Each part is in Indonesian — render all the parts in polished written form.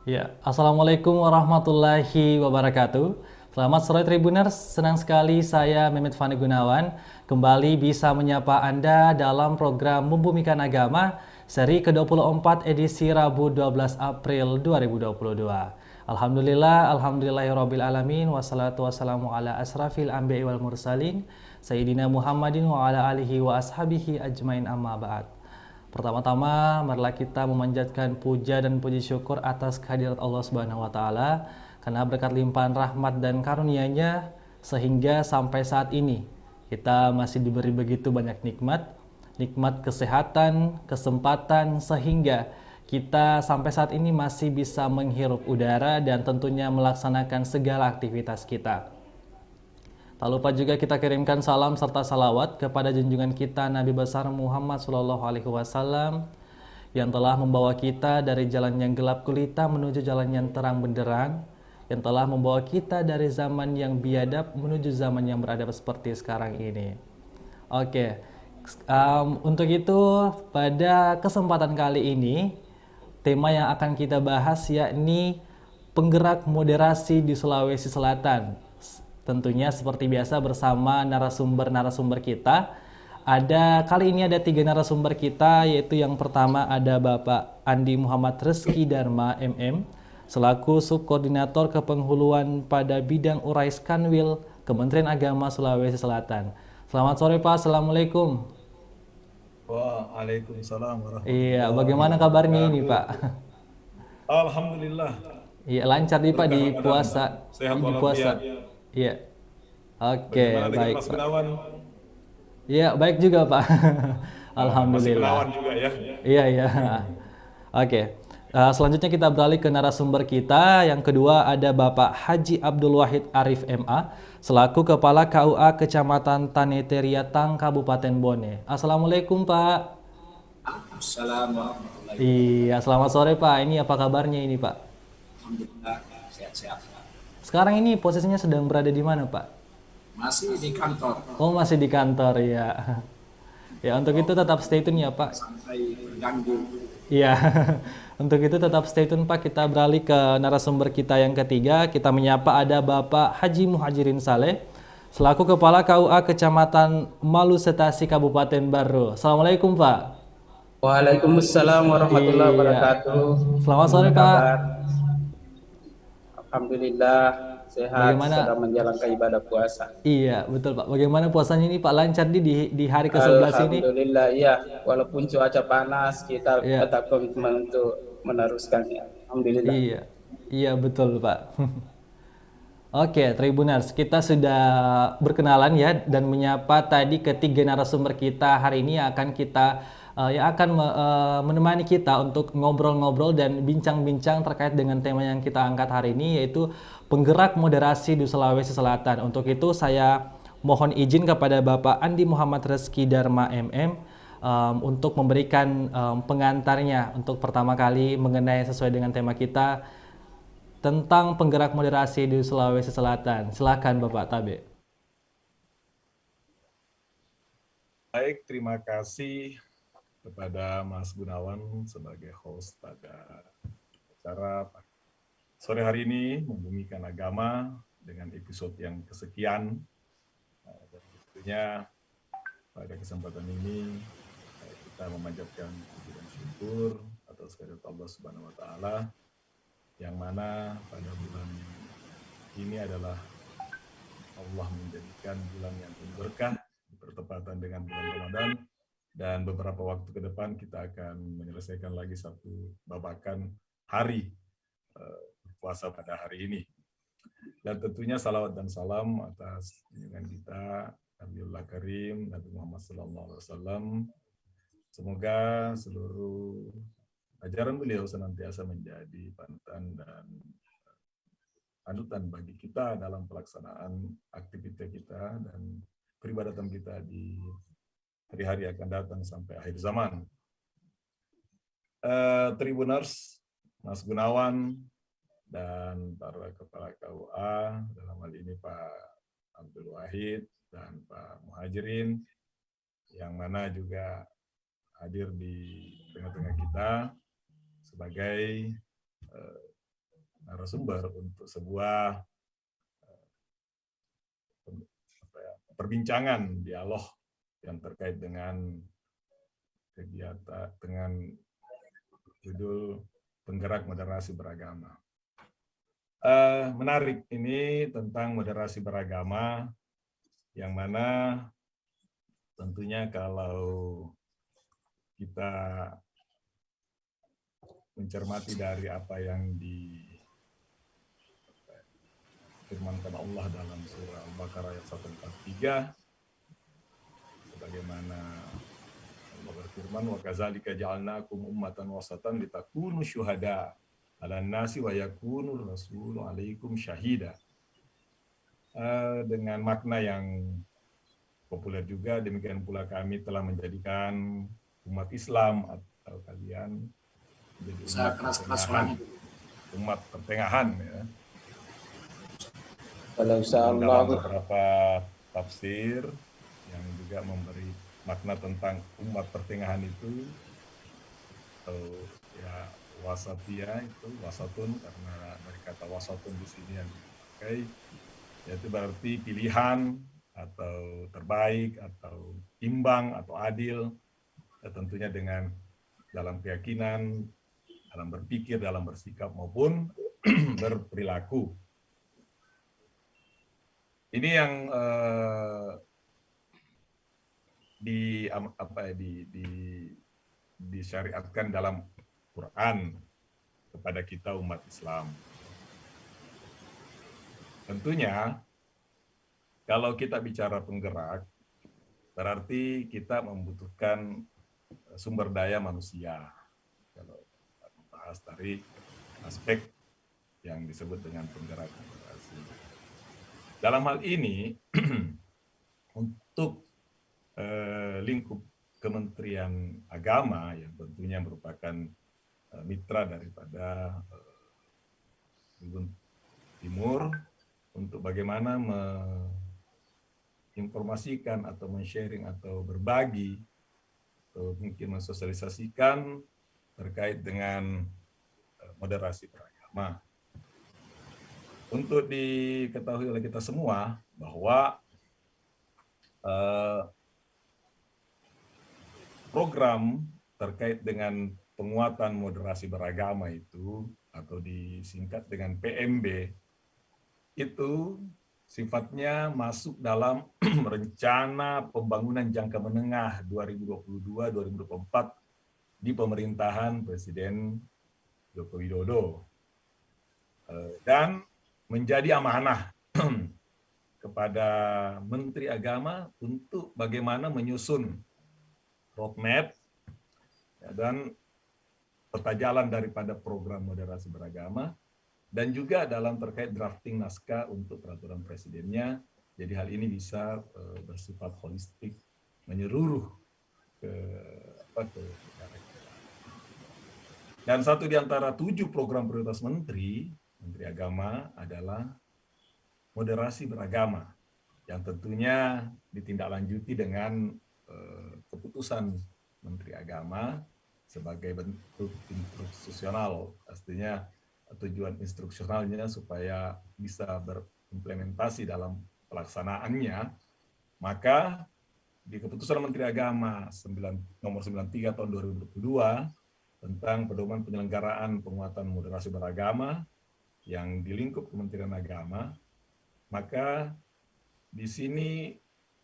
Ya, Assalamualaikum warahmatullahi wabarakatuh. Selamat sore Tribuners, senang sekali saya Mehmet Fani Gunawan kembali bisa menyapa Anda dalam program Membumikan Agama seri ke-24 edisi Rabu 12 April 2022. Alhamdulillahirabbil alamin wassalatu wassalamu ala asrafil anbiya'i wal mursalin Sayyidina Muhammadin wa ala alihi wa ashabihi ajmain amma ba'd. Pertama-tama, marilah kita memanjatkan puja dan puji syukur atas kehadirat Allah Subhanahu wa taala karena berkat limpahan rahmat dan karunia-Nya sehingga sampai saat ini kita masih diberi begitu banyak nikmat, nikmat kesehatan, kesempatan sehingga kita sampai saat ini masih bisa menghirup udara dan tentunya melaksanakan segala aktivitas kita. Tak lupa juga kita kirimkan salam serta salawat kepada junjungan kita Nabi besar Muhammad SAW yang telah membawa kita dari jalan yang gelap gulita menuju jalan yang terang benderang, yang telah membawa kita dari zaman yang biadab menuju zaman yang beradab seperti sekarang ini. Oke, untuk itu pada kesempatan kali ini tema yang akan kita bahas yakni penggerak moderasi di Sulawesi Selatan. Tentunya seperti biasa bersama narasumber-narasumber kita. Kali ini ada 3 narasumber kita, yaitu yang pertama ada Bapak Andi Muhammad Reski Dharma MM selaku Subkoordinator Kepenghuluan pada bidang Urais Kanwil Kementerian Agama Sulawesi Selatan. Selamat sore Pak, Assalamualaikum. Waalaikumsalam Iya, warahmatullahi bagaimana kabarnya ini wabarakatuh. Pak? Alhamdulillah, Iya, lancar nih Pak berkah di Ramadan, puasa. sehat Di puasa. walafiat. Iya. Bagaimana Oke, dengan baik Mas Pak. Gunawan? Iya, baik juga Pak. Masih Alhamdulillah. Gunawan juga ya. Iya, iya. Oke. Selanjutnya kita beralih ke narasumber kita. Yang kedua ada Bapak Haji Abdul Wahid Arif MA selaku Kepala KUA Kecamatan Taneteriatang Kabupaten Bone. Assalamualaikum Pak. Assalamualaikum warahmatullahi Iya, wabarakatuh. selamat sore Pak. Ini apa kabarnya ini Pak? Alhamdulillah sehat-sehat. Sekarang ini posisinya sedang berada di mana Pak? Masih di kantor. Oh, masih di kantor ya. Ya, untuk itu tetap stay tune ya Pak. Sampai terganggu. Iya, untuk itu tetap stay tune Pak. Kita beralih ke narasumber kita yang ketiga. Kita menyapa ada Bapak Haji Muhajirin Saleh selaku Kepala KUA Kecamatan Malusetasi Kabupaten Barro. Assalamualaikum Pak. Waalaikumsalam warahmatullahi Iya, wabarakatuh. selamat sore Gimana kabar? Pak. Alhamdulillah sehat sedang Bagaimana? menjalankan ibadah puasa. Iya, betul Pak. Bagaimana puasanya ini Pak? Lancar di hari ke-11 ini? Alhamdulillah iya, walaupun cuaca panas kita Iya, tetap komitmen untuk meneruskannya. Alhamdulillah. iya, iya betul Pak. Oke, Tribuners, kita sudah berkenalan ya dan menyapa tadi ketiga narasumber kita hari ini yang akan menemani kita untuk ngobrol-ngobrol dan bincang-bincang terkait dengan tema yang kita angkat hari ini yaitu penggerak moderasi di Sulawesi Selatan. Untuk itu saya mohon izin kepada Bapak Andi Muhammad Reski Dharma MM untuk memberikan pengantarnya untuk pertama kali mengenai sesuai dengan tema kita tentang penggerak moderasi di Sulawesi Selatan. Silakan Bapak Tabe. Baik, terima kasih kepada Mas Gunawan sebagai host pada acara sore hari ini Membumikan Agama dengan episode yang kesekian. Dan tentunya pada kesempatan ini kita memanjatkan puji dan syukur atas kehadirat Allah Subhanahu wa taala yang mana pada bulan ini adalah Allah menjadikan bulan yang penuh berkah bertepatan dengan bulan Ramadan, dan beberapa waktu ke depan kita akan menyelesaikan lagi satu babakan hari puasa pada hari ini. Dan tentunya salawat dan salam atas junjungan kita Nabiullah Karim Nabi Muhammad SAW. Semoga seluruh ajaran beliau senantiasa menjadi panutan dan panutan bagi kita dalam pelaksanaan aktivitas kita dan peribadatan kita di hari-hari akan datang sampai akhir zaman. Tribuners, Mas Gunawan, dan para kepala KUA, dalam hal ini Pak Abdul Wahid dan Pak Muhajirin, yang mana juga hadir di tengah-tengah kita sebagai narasumber untuk sebuah perbincangan, dialog yang terkait dengan kegiatan dengan judul Penggerak Moderasi Beragama. Menarik ini tentang moderasi beragama, yang mana tentunya kalau kita mencermati dari apa yang difirmankan Allah dalam surah Al-Baqarah ayat 143, sebagaimana Allah berfirman, wa kadzalika ja'alnakum ummatan wasatan litakunu syuhada 'alan nasi wa yakunur rasulu 'alaikum syahida. Dengan makna yang populer juga, demikian pula kami telah menjadikan umat Islam atau kalian menjadi umat pertengahan, ya. Dalam beberapa tafsir yang juga memberi makna tentang umat pertengahan itu, atau ya wasatiyah, itu wasatun, karena dari kata wasatun di sini yang dipakai, yaitu berarti pilihan atau terbaik atau imbang atau adil, ya, tentunya dengan dalam keyakinan, dalam berpikir, dalam bersikap maupun berperilaku. Ini yang disyariatkan dalam Quran kepada kita umat Islam. Tentunya kalau kita bicara penggerak, berarti kita membutuhkan sumber daya manusia. Kalau membahas dari aspek yang disebut dengan penggerak moderasi. Dalam hal ini, untuk lingkup Kementerian Agama yang tentunya merupakan mitra daripada Timur, untuk bagaimana menginformasikan atau men-sharing atau berbagi, atau mungkin mensosialisasikan terkait dengan moderasi beragama. Untuk diketahui oleh kita semua bahwa program terkait dengan penguatan moderasi beragama itu, atau disingkat dengan PMB, itu sifatnya masuk dalam rencana pembangunan jangka menengah 2022-2024 di pemerintahan Presiden Joko Widodo, dan menjadi amanah kepada Menteri Agama untuk bagaimana menyusun roadmap dan peta jalan daripada program moderasi beragama, dan juga dalam terkait drafting naskah untuk peraturan presidennya. Jadi hal ini bisa bersifat holistik, menyeluruh ke negara kita. Dan satu di antara 7 program prioritas Menteri Agama adalah moderasi beragama, yang tentunya ditindaklanjuti dengan keputusan Menteri Agama sebagai bentuk instruksional. Pastinya tujuan instruksionalnya supaya bisa berimplementasi dalam pelaksanaannya, maka di keputusan Menteri Agama nomor 93 tahun 2022 tentang pedoman penyelenggaraan penguatan moderasi beragama yang di lingkup Kementerian Agama, maka di sini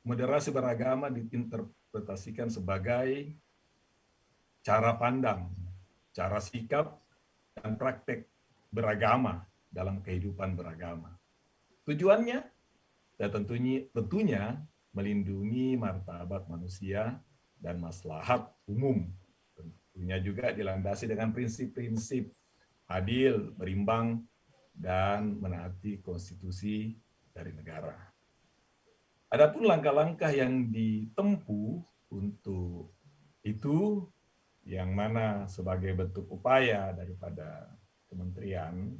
moderasi beragama diinterpretasikan sebagai cara pandang, cara sikap, dan praktek beragama dalam kehidupan beragama. Tujuannya ya tentunya melindungi martabat manusia dan maslahat umum. Tentunya juga dilandasi dengan prinsip-prinsip adil, berimbang, dan menaati konstitusi dari negara. Adapun langkah-langkah yang ditempuh untuk itu, yang mana sebagai bentuk upaya daripada kementerian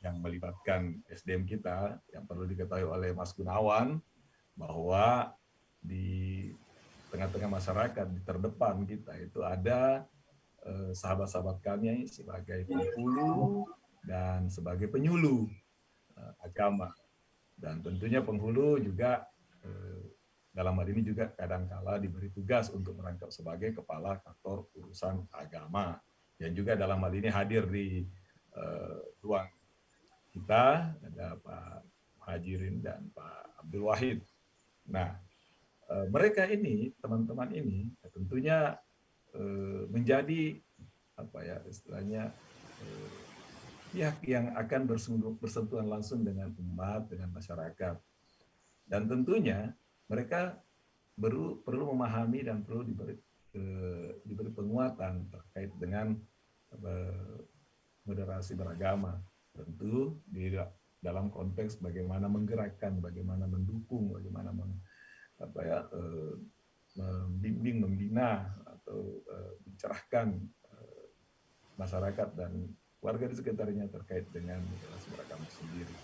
yang melibatkan SDM kita, yang perlu diketahui oleh Mas Gunawan, bahwa di tengah-tengah masyarakat, di terdepan kita itu ada sahabat-sahabat kami sebagai penghulu dan sebagai penyuluh agama. Dan tentunya penghulu juga dalam hal ini juga kadangkala diberi tugas untuk merangkap sebagai kepala kantor urusan agama, yang juga dalam hal ini hadir di ruang kita, ada Pak Muhajirin dan Pak Abdul Wahid. Nah, mereka ini, teman-teman ini, tentunya menjadi apa ya istilahnya pihak yang akan bersentuhan langsung dengan umat, dengan masyarakat. Dan tentunya mereka perlu memahami dan perlu diberi penguatan terkait dengan moderasi beragama. Tentu di dalam konteks bagaimana menggerakkan, bagaimana mendukung, bagaimana membimbing, membina atau mencerahkan masyarakat dan warga di sekitarnya terkait dengan moderasi beragama sendiri.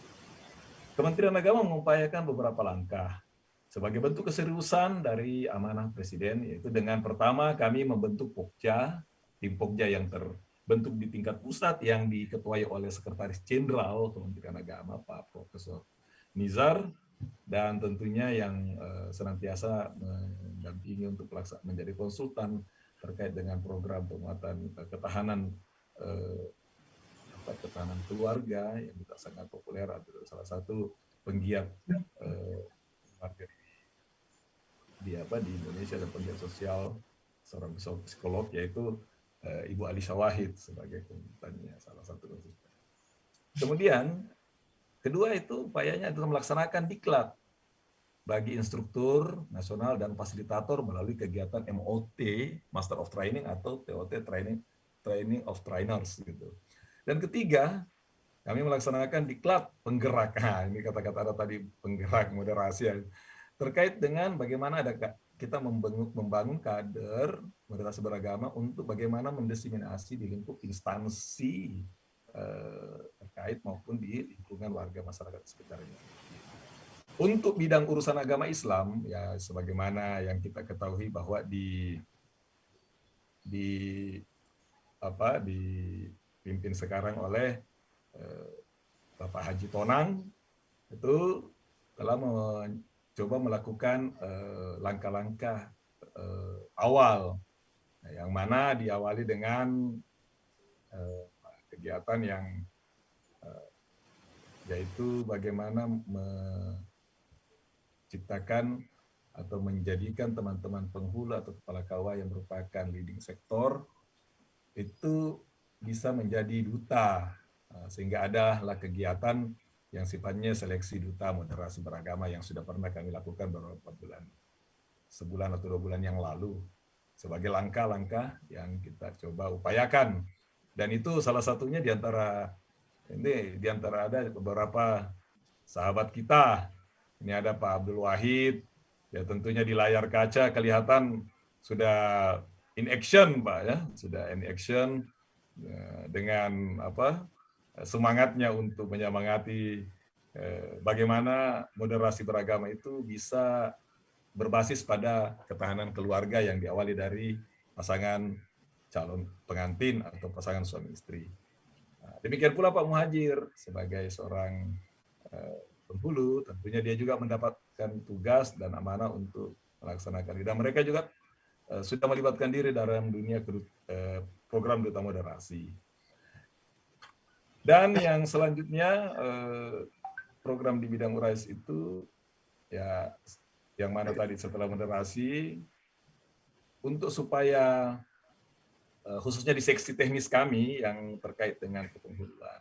Kementerian Agama mengupayakan beberapa langkah sebagai bentuk keseriusan dari amanah Presiden, yaitu dengan pertama kami membentuk Pokja, tim Pokja yang terbentuk di tingkat pusat yang diketuai oleh Sekretaris Jenderal Kementerian Agama Pak Profesor Nizar, dan tentunya yang senantiasa mendampingi untuk menjadi konsultan terkait dengan program penguatan ketahanan keluarga yang kita sangat populer, atau salah satu penggiat keluarga di Indonesia dan penggiat sosial seorang psikolog, yaitu Ibu Alisa Wahid sebagai konsultannya, salah satu konsultan. Kemudian kedua itu upayanya adalah melaksanakan diklat bagi instruktur nasional dan fasilitator melalui kegiatan MOT, Master of Training, atau TOT, Training of Trainers gitu. Dan ketiga, kami melaksanakan diklat penggerak. Nah, ini kata-kata ada tadi, penggerak moderasi ya. Terkait dengan bagaimana kita membangun kader moderasi beragama untuk bagaimana mendiseminasi di lingkup instansi terkait maupun di lingkungan warga masyarakat sekitarnya. Untuk bidang urusan agama Islam, ya sebagaimana yang kita ketahui bahwa dipimpin sekarang oleh Bapak Haji Tonang, itu telah mencoba melakukan langkah-langkah awal, yang mana diawali dengan kegiatan yang yaitu bagaimana menciptakan atau menjadikan teman-teman penghulu atau kepala KUA yang merupakan leading sektor itu bisa menjadi duta, sehingga adalah kegiatan yang sifatnya seleksi duta moderasi beragama yang sudah pernah kami lakukan beberapa bulan, sebulan atau 2 bulan yang lalu, sebagai langkah-langkah yang kita coba upayakan. Dan itu salah satunya diantara ada beberapa sahabat kita. Ini ada Pak Abdul Wahid, ya tentunya di layar kaca kelihatan sudah in action, Pak ya, sudah in action dengan semangatnya untuk menyemangati bagaimana moderasi beragama itu bisa berbasis pada ketahanan keluarga yang diawali dari pasangan calon pengantin atau pasangan suami istri. Demikian pula Pak Muhajir sebagai seorang penghulu, tentunya dia juga mendapatkan tugas dan amanah untuk melaksanakan. Dan mereka juga sudah melibatkan diri dalam dunia program duta moderasi. Dan yang selanjutnya program di bidang URAIS itu ya yang mana tadi setelah moderasi, untuk supaya khususnya di seksi teknis kami yang terkait dengan kepenghuluan,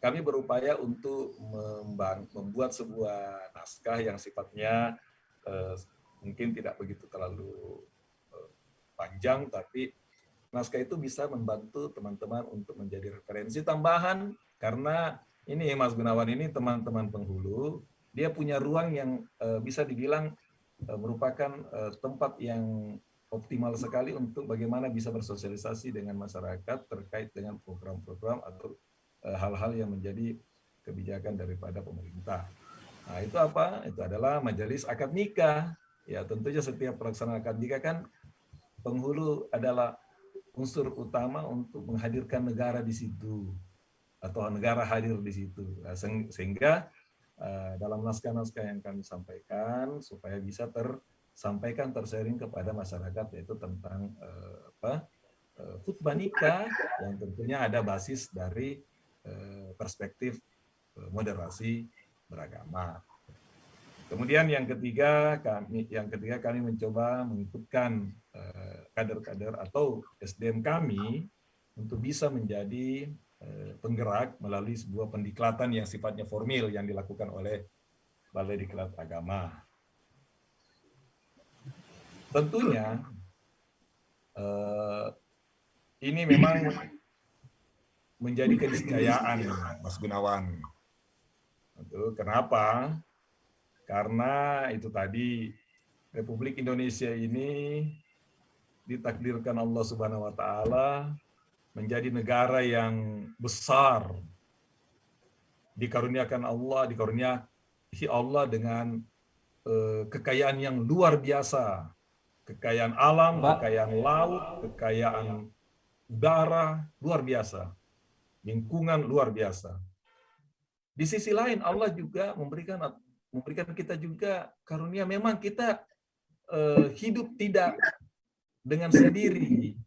kami berupaya untuk membuat sebuah naskah yang sifatnya mungkin tidak begitu terlalu panjang, tapi naskah itu bisa membantu teman-teman untuk menjadi referensi tambahan, karena ini Mas Gunawan ini teman-teman penghulu, dia punya ruang yang bisa dibilang merupakan tempat yang optimal sekali untuk bagaimana bisa bersosialisasi dengan masyarakat terkait dengan program-program atau hal-hal yang menjadi kebijakan daripada pemerintah. Nah, itu apa? Itu adalah majelis akad nikah. Ya, tentunya setiap pelaksanaan akad nikah kan penghulu adalah unsur utama untuk menghadirkan negara di situ. atau negara hadir di situ. Nah, sehingga dalam naskah-naskah yang kami sampaikan supaya bisa tersampaikan tersharing kepada masyarakat, yaitu tentang khutbah nikah yang tentunya ada basis dari perspektif moderasi beragama. Kemudian yang ketiga kami mencoba mengikutkan kader-kader atau SDM kami untuk bisa menjadi penggerak melalui sebuah pendiklatan yang sifatnya formil yang dilakukan oleh Balai Diklat Agama. Tentunya ini memang menjadi keniscayaan, Mas Gunawan. Kenapa? Karena itu tadi, Republik Indonesia ini ditakdirkan Allah Subhanahu wa Ta'ala menjadi negara yang besar, dikaruniai Allah dengan kekayaan yang luar biasa, kekayaan alam, kekayaan laut, kekayaan udara luar biasa, lingkungan luar biasa. Di sisi lain Allah juga memberikan kita juga karunia, memang kita hidup tidak dengan sendiri.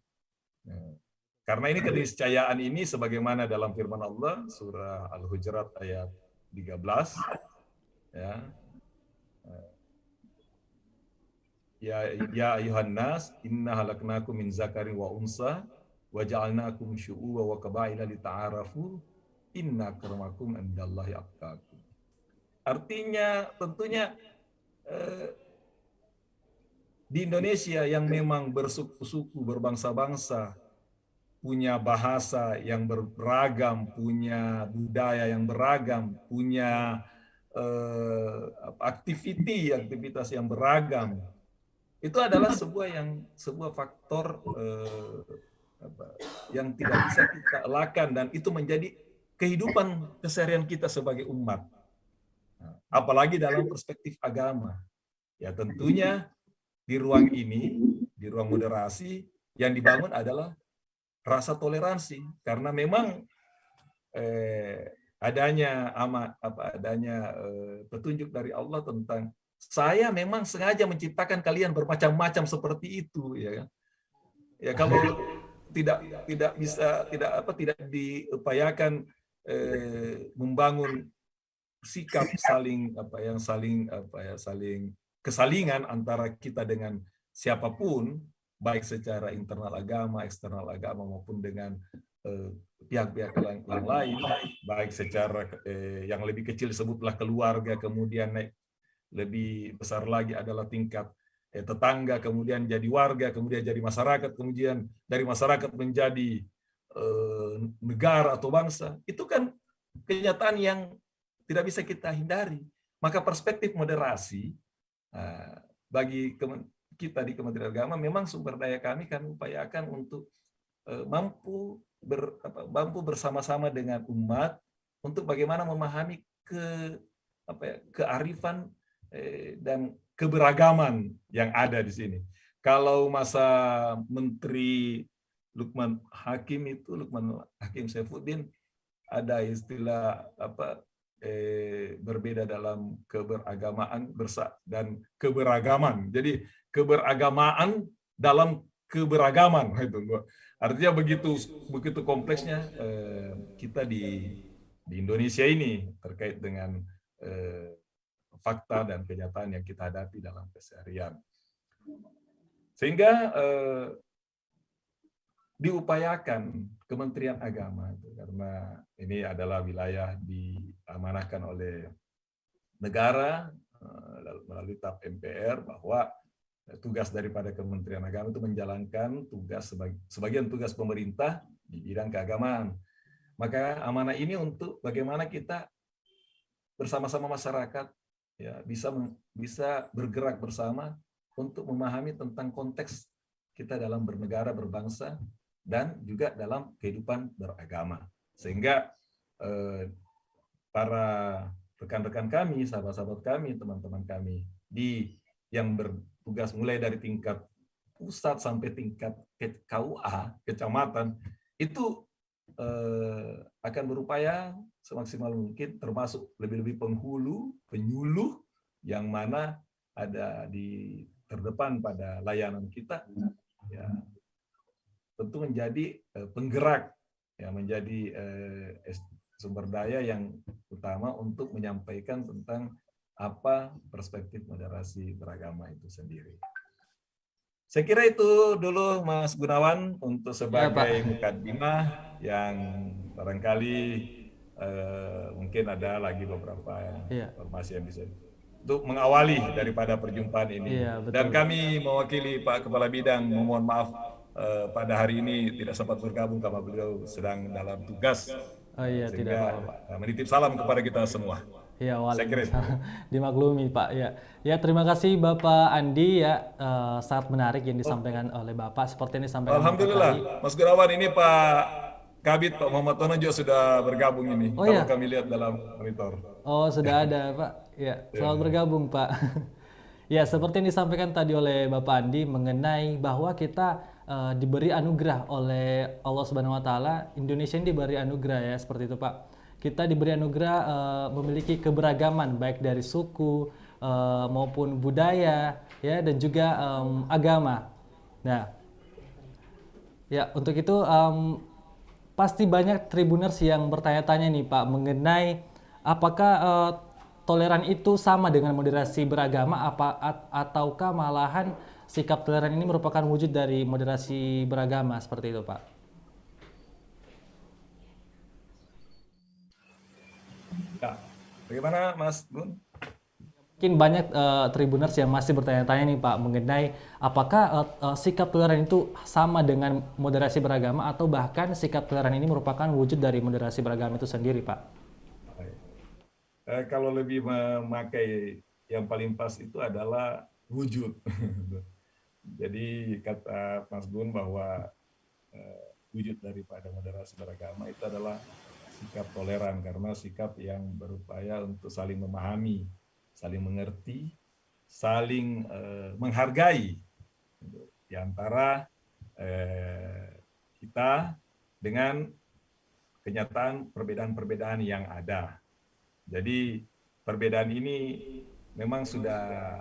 Karena ini keniscayaan ini sebagaimana dalam firman Allah surah Al-Hujurat ayat 13 ya ayuhan nas inna halaknakum min zakarin wa unsa wa ja'alnakum syu'uba wa qabaila lita'arafu inna akramakum indallahi atqakum. Artinya tentunya di Indonesia yang memang bersuku-suku, berbangsa-bangsa, punya bahasa yang beragam, punya budaya yang beragam, punya aktivitas yang beragam, itu adalah sebuah faktor yang tidak bisa kita elakkan, dan itu menjadi kehidupan keseharian kita sebagai umat. Apalagi dalam perspektif agama. Ya tentunya di ruang ini, di ruang moderasi, yang dibangun adalah rasa toleransi, karena memang adanya petunjuk dari Allah tentang saya memang sengaja menciptakan kalian bermacam-macam seperti itu, ya. Ya kalau tidak diupayakan membangun sikap saling kesalingan antara kita dengan siapapun, baik secara internal agama, eksternal agama, maupun dengan pihak-pihak yang lain, baik secara yang lebih kecil sebutlah keluarga, kemudian naik lebih besar lagi adalah tingkat tetangga, kemudian jadi warga, kemudian jadi masyarakat, kemudian dari masyarakat menjadi negara atau bangsa. Itu kan kenyataan yang tidak bisa kita hindari. Maka perspektif moderasi bagi kita di Kementerian Agama, memang sumber daya kami upayakan untuk mampu bersama-sama dengan umat untuk bagaimana memahami kearifan dan keberagaman yang ada di sini. Kalau masa Menteri Lukman Hakim Saifuddin ada istilah berbeda dalam keberagamaan dan keberagaman. Jadi keberagamaan dalam keberagaman itu. Artinya begitu kompleksnya kita di Indonesia ini terkait dengan fakta dan kenyataan yang kita hadapi dalam keseharian. Sehingga diupayakan Kementerian Agama, karena ini adalah wilayah diamanahkan oleh negara melalui TAP MPR, bahwa tugas daripada Kementerian Agama itu menjalankan sebagian tugas pemerintah di bidang keagamaan. Maka amanah ini untuk bagaimana kita bersama-sama masyarakat ya bisa bergerak bersama untuk memahami tentang konteks kita dalam bernegara, berbangsa, dan juga dalam kehidupan beragama. Sehingga para rekan-rekan kami, sahabat-sahabat kami, teman-teman kami yang bertugas mulai dari tingkat pusat sampai tingkat KUA, kecamatan, itu akan berupaya semaksimal mungkin, termasuk lebih-lebih penghulu, penyuluh, yang mana ada di terdepan pada layanan kita, ya, tentu menjadi penggerak, ya, menjadi sumber daya yang utama untuk menyampaikan tentang apa perspektif moderasi beragama itu sendiri. Saya kira itu dulu Mas Gunawan untuk sebagai mukadimah yang barangkali mungkin ada lagi beberapa informasi yang bisa untuk mengawali daripada perjumpaan ini. Dan kami mewakili Pak Kepala Bidang memohon maaf pada hari ini tidak sempat bergabung karena beliau sedang dalam tugas. Sehingga menitip salam kepada kita semua. Ya, waalaikumsalam. Dimaklumi Pak. Ya, terima kasih Bapak Andi, ya, sangat menarik yang disampaikan oleh Bapak. Seperti yang disampaikan Alhamdulillah, Mas Gunawan, ini Pak Kabid, Pak Muhammad Tono juga sudah bergabung ini. Kalau kami lihat dalam monitor. Oh, sudah ada Pak. Ya, selamat bergabung Pak. Ya, seperti yang disampaikan tadi oleh Bapak Andi mengenai bahwa kita diberi anugerah oleh Allah Subhanahu Wa Taala. Indonesia ini diberi anugerah, ya, seperti itu Pak. Kita diberi anugerah memiliki keberagaman baik dari suku maupun budaya, ya, dan juga agama. Nah, ya, untuk itu pasti banyak Tribuners yang bertanya-tanya nih Pak mengenai apakah toleran itu sama dengan moderasi beragama ataukah malahan sikap toleran ini merupakan wujud dari moderasi beragama, seperti itu Pak. Ya, bagaimana Mas Gun? Mungkin banyak Tribuners yang masih bertanya-tanya nih Pak mengenai apakah sikap toleran itu sama dengan moderasi beragama atau bahkan sikap toleran ini merupakan wujud dari moderasi beragama itu sendiri Pak. Kalau lebih memakai yang paling pas itu adalah wujud. Jadi kata Mas Gun bahwa wujud daripada moderasi beragama itu adalah sikap toleran, karena sikap yang berupaya untuk saling memahami, saling mengerti, saling menghargai di antara kita dengan kenyataan perbedaan-perbedaan yang ada. Jadi perbedaan ini memang sudah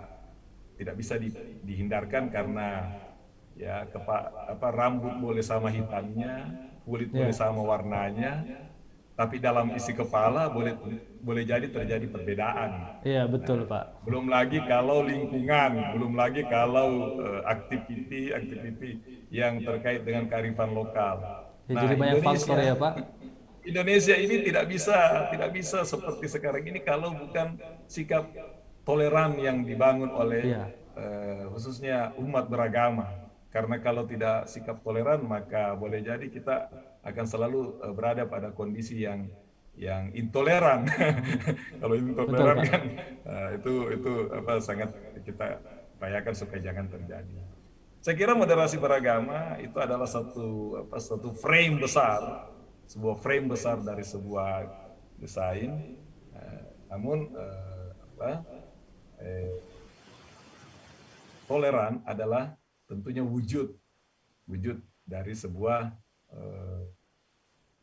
tidak bisa dihindarkan, karena ya rambut boleh sama hitamnya, kulit boleh sama warnanya, tapi dalam isi kepala boleh jadi terjadi perbedaan. Iya, betul Pak. Belum lagi kalau lingkungan, belum lagi kalau aktiviti yang terkait dengan kearifan lokal. Ya, jadi banyak faktor ya Pak. Indonesia ini tidak bisa seperti sekarang ini kalau bukan sikap toleran yang dibangun oleh khususnya umat beragama. Karena kalau tidak sikap toleran, maka boleh jadi kita akan selalu berada pada kondisi yang intoleran. Kalau intoleran kan itu sangat kita upayakan supaya jangan terjadi. Saya kira moderasi beragama itu adalah satu frame besar, sebuah frame besar dari sebuah desain. Namun toleran adalah tentunya wujud dari sebuah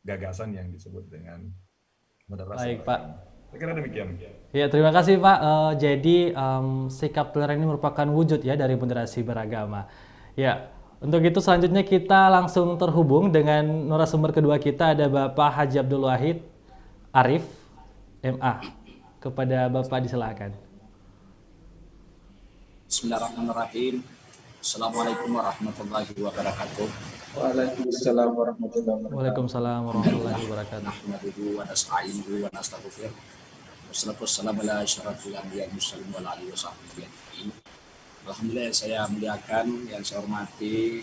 gagasan yang disebut dengan moderasi. Baik Pak. Saya kira demikian. Ya, terima kasih Pak. Jadi sikap toleran ini merupakan wujud ya dari moderasi beragama. Ya, untuk itu selanjutnya kita langsung terhubung dengan narasumber kedua kita, ada Bapak Haji Abdul Wahid Arif MA. Kepada Bapak disilakan. Bismillahirrahmanirrahim. Assalamualaikum warahmatullahi wabarakatuh. Waalaikumsalam warahmatullahi wabarakatuh. Waalaikumsalam warahmatullahi wabarakatuh. Nahmaduhu wa nasta'inuhu wa nastaghfiruh. Wassalatu wassalamu ala asyrafil anbiya'i mursalin wa ala alihi washabbihi ajma'in. Alhamdulillah, saya muliakan, yang saya hormati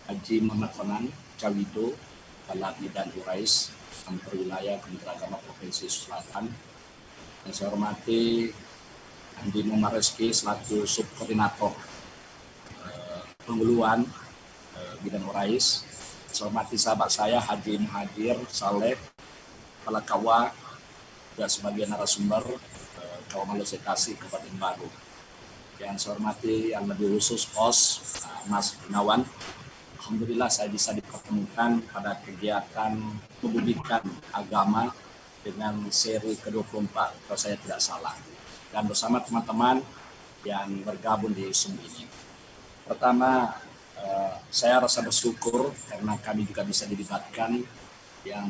Haji Muhammad Tonan Cawido, Kepala Bidang Urais, Kantor Wilayah Kementerian Agama Provinsi Selatan. Yang saya hormati Andi Muhammad Reski selaku Subkoordinator Penghuluan Bidang Urais. Saya hormati sahabat saya Haji Muhadir Saleh, Kepala Kawa, juga sebagai narasumber Kawa Malaysia Kasih Kabupaten Baru. Yang saya hormati yang lebih khusus Mas Gunawan, Alhamdulillah saya bisa dipertemukan pada kegiatan membumikan agama dengan seri ke-24 kalau saya tidak salah. Dan bersama teman-teman yang bergabung di Zoom ini. Pertama, saya rasa bersyukur karena kami juga bisa dilibatkan yang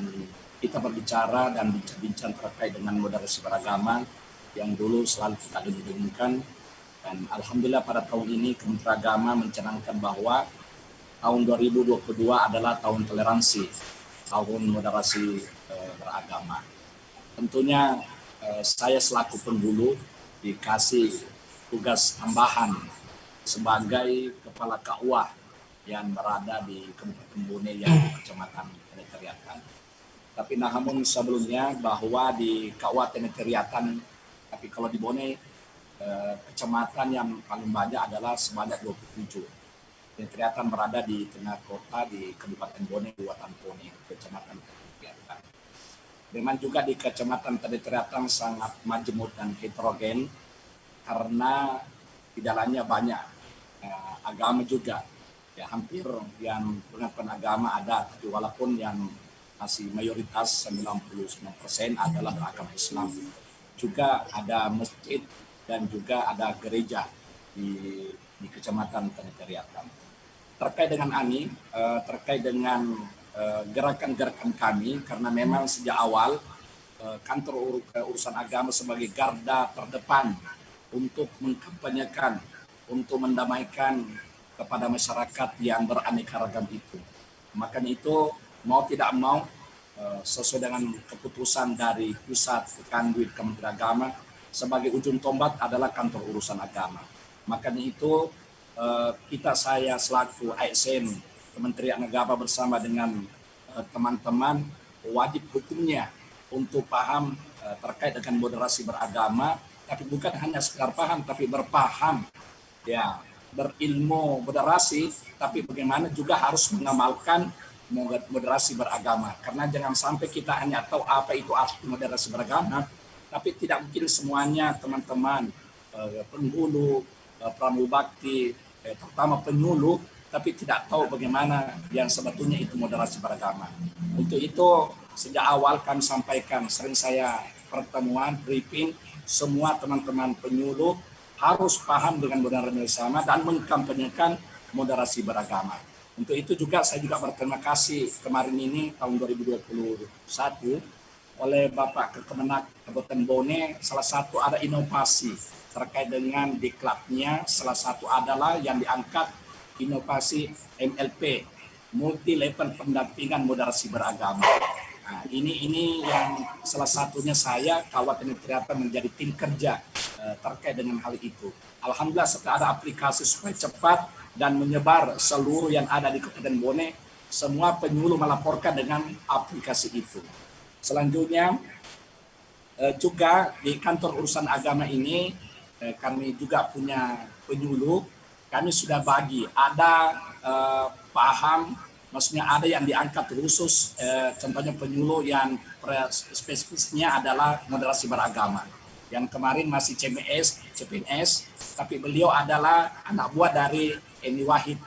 kita berbicara dan bincang-bincang terkait dengan moderasi beragama yang dulu selalu kita dengungkan. Dan Alhamdulillah pada tahun ini Kementerian Agama mencanangkan bahwa tahun 2022 adalah tahun toleransi, tahun moderasi beragama. Tentunya saya selaku penghulu dikasih tugas tambahan sebagai kepala KUA yang berada di Kabupaten Bone yang di Kecamatan Tenetariatan. Tapi namun sebelumnya bahwa di KUA Tenetariatan, tapi kalau di Bone kecamatan yang paling banyak adalah sebanyak 27. Tenetariatan berada di tengah kota di Kabupaten Bone, Buatan Bone, Kecamatan Tenetariatan. Memang juga di Kecamatan Tenetariatan sangat majemuk dan heterogen karena di dalamnya banyak agama juga. Ya, hampir yang pengakuan agama ada, tapi walaupun yang masih mayoritas 99% adalah beragama Islam. Juga ada masjid dan juga ada gereja di Kecamatan Tenetariatan. Terkait dengan Ani, terkait dengan gerakan-gerakan kami, karena memang sejak awal kantor urusan agama sebagai garda terdepan untuk mengkampanyekan, untuk mendamaikan kepada masyarakat yang beraneka ragam itu. Makanya itu mau tidak mau sesuai dengan keputusan dari pusat Kanwil Kementerian Agama sebagai ujung tombak adalah kantor urusan agama. Makanya itu saya selaku ASN Kementerian Agama bersama dengan teman-teman wajib hukumnya untuk paham terkait dengan moderasi beragama, tapi bukan hanya sekedar paham, tapi berpaham, ya, berilmu moderasi, tapi bagaimana juga harus mengamalkan moderasi beragama. Karena jangan sampai kita hanya tahu apa itu arti moderasi beragama, tapi tidak mungkin semuanya teman-teman penghulu, pramubakti, terutama penyuluh, tapi tidak tahu bagaimana yang sebetulnya itu moderasi beragama. Untuk itu sejak awal kami sampaikan, sering saya pertemuan, briefing, semua teman-teman penyuluh harus paham dengan moderasi bersama dan mengkampanyekan moderasi beragama. Untuk itu juga saya juga berterima kasih kemarin ini tahun 2021 oleh Bapak Kemenak Kabupaten Bone, salah satu ada inovasi terkait dengan diklatnya, salah satu adalah yang diangkat inovasi MLP, multi level pendampingan moderasi beragama. Nah, ini yang salah satunya saya Kabupaten Tenetariatan menjadi tim kerja terkait dengan hal itu. Alhamdulillah setelah ada aplikasi supaya cepat dan menyebar seluruh yang ada di Kabupaten Bone, semua penyuluh melaporkan dengan aplikasi itu. Selanjutnya juga di kantor urusan agama ini kami juga punya penyuluh. Kami sudah bagi, ada paham, maksudnya ada yang diangkat khusus, contohnya penyuluh yang spesifiknya adalah moderasi beragama. Yang kemarin masih CPNS, tapi beliau adalah anak buah dari Eni Wahid,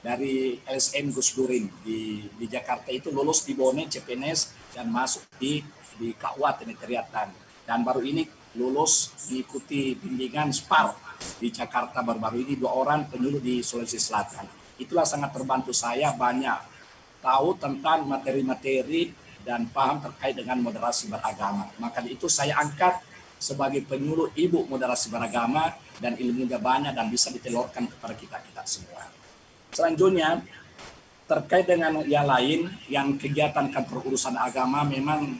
dari LSM Gus Durin di Jakarta itu, lulus di Bone CPNS dan masuk di KUA Tenetariatan. Dan baru ini lulus diikuti bimbingan SPAR di Jakarta baru-baru ini, 2 orang penyuluh di Sulawesi Selatan. Itulah sangat terbantu saya banyak tahu tentang materi-materi dan paham terkait dengan moderasi beragama. Maka itu saya angkat sebagai penyuluh ibu moderasi beragama dan ilmunya banyak dan bisa ditelurkan kepada kita semua. Selanjutnya terkait dengan yang lain, yang kegiatan kantor urusan agama memang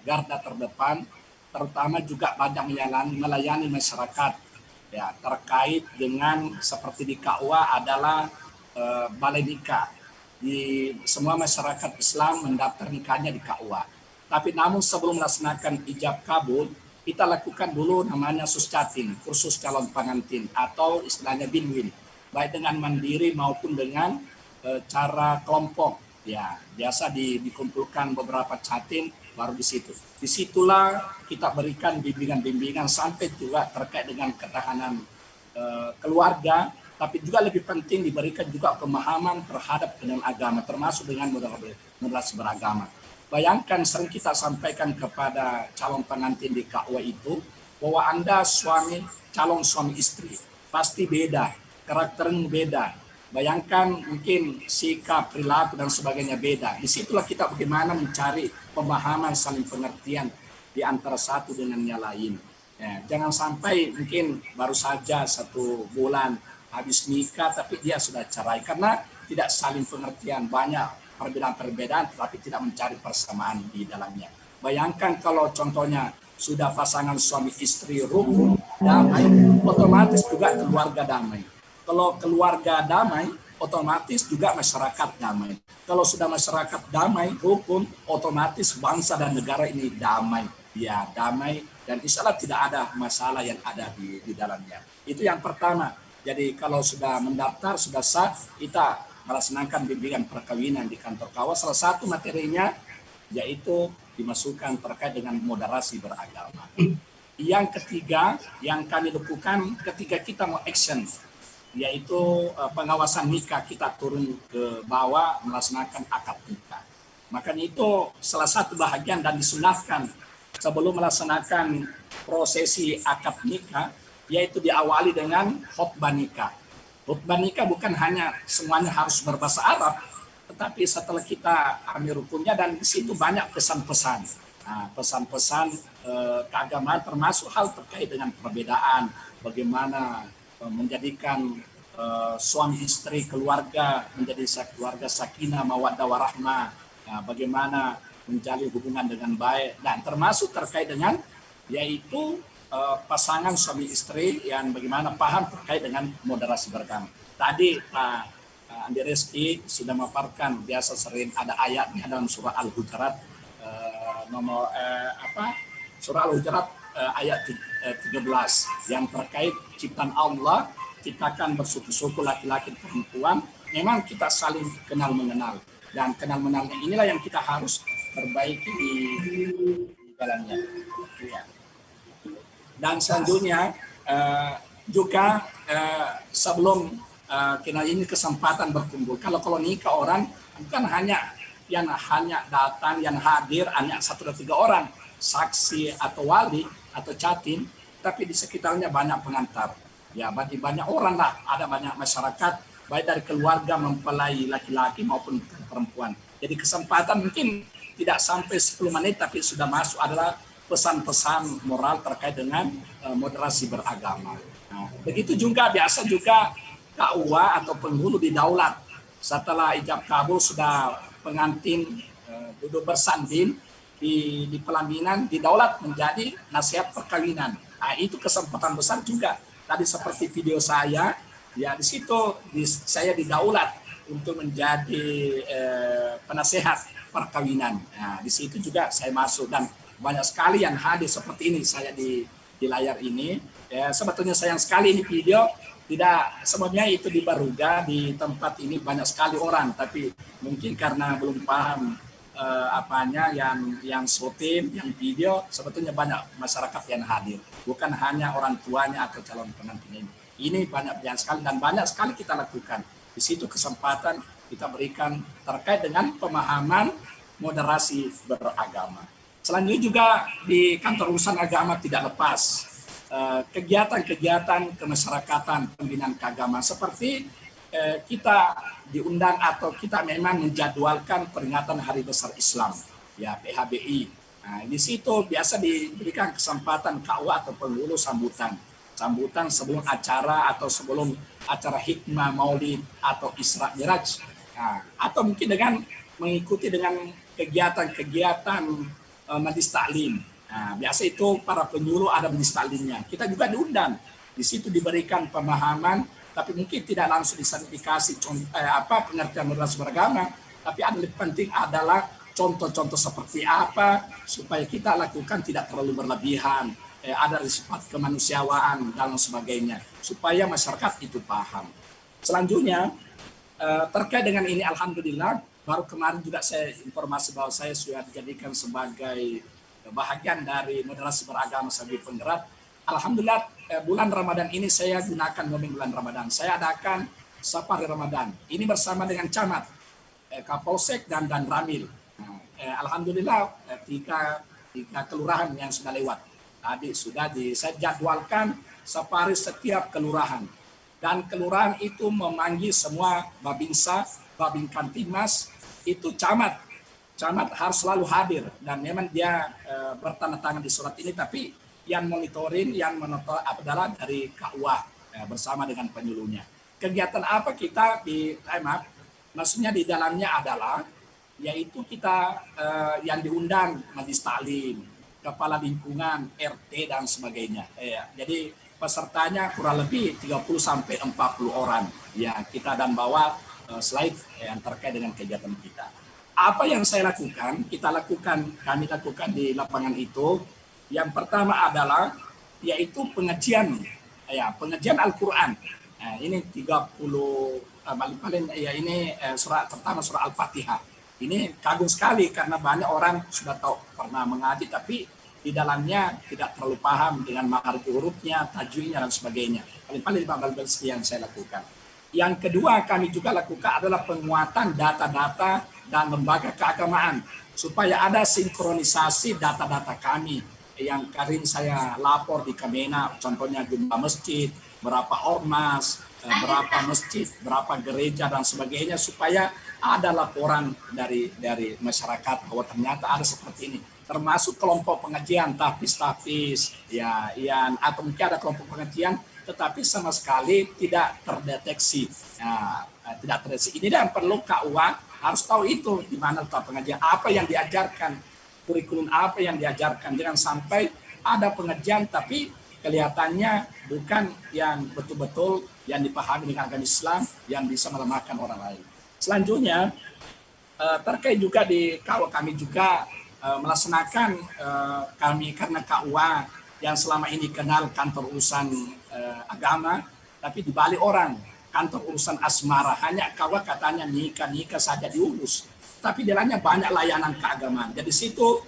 garda terdepan, terutama juga banyak melayani masyarakat. Ya, terkait dengan seperti di KUA adalah balai nikah. Di semua masyarakat Islam mendaftar nikahnya di KUA. Tapi namun sebelum melaksanakan ijab kabul, kita lakukan dulu namanya suscatin, kursus calon pengantin atau istilahnya binwin, baik dengan mandiri maupun dengan cara kelompok. Ya, biasa dikumpulkan beberapa catin baru di situ. Disitulah kita berikan bimbingan-bimbingan sampai juga terkait dengan ketahanan keluarga tapi juga lebih penting diberikan juga pemahaman terhadap dengan agama, termasuk dengan moderasi beragama. Bayangkan sering kita sampaikan kepada calon pengantin di KUA itu, bahwa Anda calon suami istri, pasti beda, karakternya beda. Bayangkan mungkin sikap, perilaku, dan sebagainya beda. Disitulah kita bagaimana mencari pemahaman saling pengertian di antara satu dengan yang lain. Ya, jangan sampai mungkin baru saja 1 bulan habis nikah, tapi dia sudah cerai. Karena tidak saling pengertian, banyak perbedaan-perbedaan, tapi tidak mencari persamaan di dalamnya. Bayangkan kalau contohnya sudah pasangan suami istri rukun, damai, otomatis juga keluarga damai. Kalau keluarga damai, otomatis juga masyarakat damai. Kalau sudah masyarakat damai, rukun, otomatis bangsa dan negara ini damai. Ya, damai, dan insya Allah tidak ada masalah yang ada di dalamnya. Itu yang pertama. Jadi kalau sudah mendaftar, sudah sah, kita melaksanakan bimbingan perkawinan di kantor KUA. Salah satu materinya yaitu dimasukkan terkait dengan moderasi beragama. Yang ketiga, yang kami lakukan ketika kita mau action, yaitu pengawasan nikah, kita turun ke bawah melaksanakan akad nikah. Makanya itu salah satu bahagian dan disunahkan sebelum melaksanakan prosesi akad nikah, yaitu diawali dengan khutbah nikah. Khutbah nikah bukan hanya semuanya harus berbahasa Arab, tetapi setelah kita ambil rukunnya, dan di situ banyak pesan-pesan. Nah, pesan-pesan keagamaan termasuk hal terkait dengan perbedaan, bagaimana menjadikan suami istri keluarga menjadi keluarga sakinah mawaddah warahmah, bagaimana menjalin hubungan dengan baik, dan termasuk terkait dengan yaitu pasangan suami istri yang bagaimana paham terkait dengan moderasi beragama. Tadi Pak Andi Rizky sudah memaparkan, biasa sering ada ayatnya dalam surah Al-Hujurat surah Al-Hujurat ayat 13 yang terkait ciptaan Allah, ciptakan bersuku-suku laki-laki dan perempuan. Memang kita saling kenal mengenal, dan kenal mengenalnya inilah yang kita harus perbaiki di dalamnya. Ya. Dan selanjutnya juga sebelum kita ini kesempatan berkumpul. Kalau nikah orang bukan hanya yang datang, yang hadir hanya 1 atau 3 orang, saksi atau wali atau catin, tapi di sekitarnya banyak pengantar. Ya, bagi banyak orang lah, ada banyak masyarakat, baik dari keluarga mempelai laki-laki maupun perempuan. Jadi kesempatan mungkin tidak sampai 10 menit, tapi sudah masuk adalah pesan-pesan moral terkait dengan moderasi beragama. Nah, begitu juga biasa juga KUA atau penghulu di daulat. Setelah ijab kabul sudah pengantin duduk bersanding di pelaminan, di daulat menjadi nasihat perkawinan. Nah, itu kesempatan besar juga. Tadi seperti video saya, ya di situ saya di daulat untuk menjadi penasehat perkawinan. Nah, di situ juga saya masuk, dan banyak sekali yang hadir seperti ini saya di layar ini. Ya, sebetulnya sayang sekali ini video tidak semuanya itu di Baruga, di tempat ini banyak sekali orang, tapi mungkin karena belum paham apanya yang syuting, yang video, sebetulnya banyak masyarakat yang hadir, bukan hanya orang tuanya atau calon pengantin ini. Ini banyak sekali, dan banyak sekali kita lakukan. Di situ kesempatan kita berikan terkait dengan pemahaman moderasi beragama. Selanjutnya juga di kantor urusan agama tidak lepas kegiatan-kegiatan kemasyarakatan pembinaan keagamaan, seperti kita diundang atau kita memang menjadwalkan peringatan Hari Besar Islam, ya PHBI. Nah, di situ biasa diberikan kesempatan KUA atau penghulu sambutan sebelum acara atau sebelum acara hikmah maulid atau Isra Miraj. Nah, atau mungkin dengan mengikuti dengan kegiatan-kegiatan majlis taklim. Nah, biasa itu para penyuluh ada majlis taklimnya. Kita juga diundang. Di situ diberikan pemahaman, tapi mungkin tidak langsung disertifikasi pengertian moderasi beragama, tapi yang lebih penting adalah contoh-contoh seperti apa supaya kita lakukan tidak terlalu berlebihan, ada sifat kemanusiaan dan sebagainya, supaya masyarakat itu paham. Selanjutnya terkait dengan ini, alhamdulillah baru kemarin juga saya informasi bahwa saya sudah dijadikan sebagai bahagian dari moderasi beragama sebagai penggerak. Alhamdulillah bulan Ramadan ini saya gunakan momen bulan Ramadan. Saya adakan Safari Ramadan. Ini bersama dengan camat, Kapolsek dan Ramil. Alhamdulillah tiga kelurahan yang sudah lewat. Tadi sudah saya jadwalkan safari setiap kelurahan. Dan kelurahan itu memanggil semua Babinsa, Babin Kamtibmas, itu camat. Camat harus selalu hadir. Dan memang dia bertanda tangan di surat ini, tapi yang monitoring, yang menonton adalah dari KUA bersama dengan penyuluhnya. Kegiatan apa kita di maksudnya di dalamnya adalah yaitu kita yang diundang majelis taklim, kepala lingkungan, RT dan sebagainya. Jadi pesertanya kurang lebih 30 sampai 40 orang. Ya, kita dan bawa slide yang terkait dengan kegiatan kita. Apa yang saya lakukan, kami lakukan di lapangan itu. Yang pertama adalah yaitu pengajian Al-Qur'an. Ini 30 paling ini surah pertama surah Al-Fatihah. Ini kagum sekali karena banyak orang sudah tahu pernah mengaji tapi di dalamnya tidak terlalu paham dengan makhraj hurufnya, tajwidnya dan sebagainya. Paling 15 yang saya lakukan. Yang kedua kami juga lakukan adalah penguatan data-data dan lembaga keagamaan supaya ada sinkronisasi data-data kami yang kemarin saya lapor di Kemena, contohnya jumlah masjid, berapa ormas, berapa masjid, berapa gereja dan sebagainya supaya ada laporan dari masyarakat bahwa ternyata ada seperti ini. Termasuk kelompok pengajian tapis ya yang atau mungkin ada kelompok pengajian tetapi sama sekali tidak terdeteksi. Tidak terdeteksi. Ini yang perlu KUA harus tahu itu di mana letak pengajian, apa yang diajarkan, kurikulum apa yang diajarkan. Jangan sampai ada pengajian tapi kelihatannya bukan yang betul-betul yang dipahami dengan agama Islam yang bisa melemahkan orang lain. Selanjutnya terkait juga kalau kami juga melaksanakan kami karena KUA yang selama ini kenal kantor urusan agama, tapi dibalik orang kantor urusan asmara hanya KUA katanya nikah saja diurus, tapi di dalamnya banyak layanan keagamaan. Jadi situ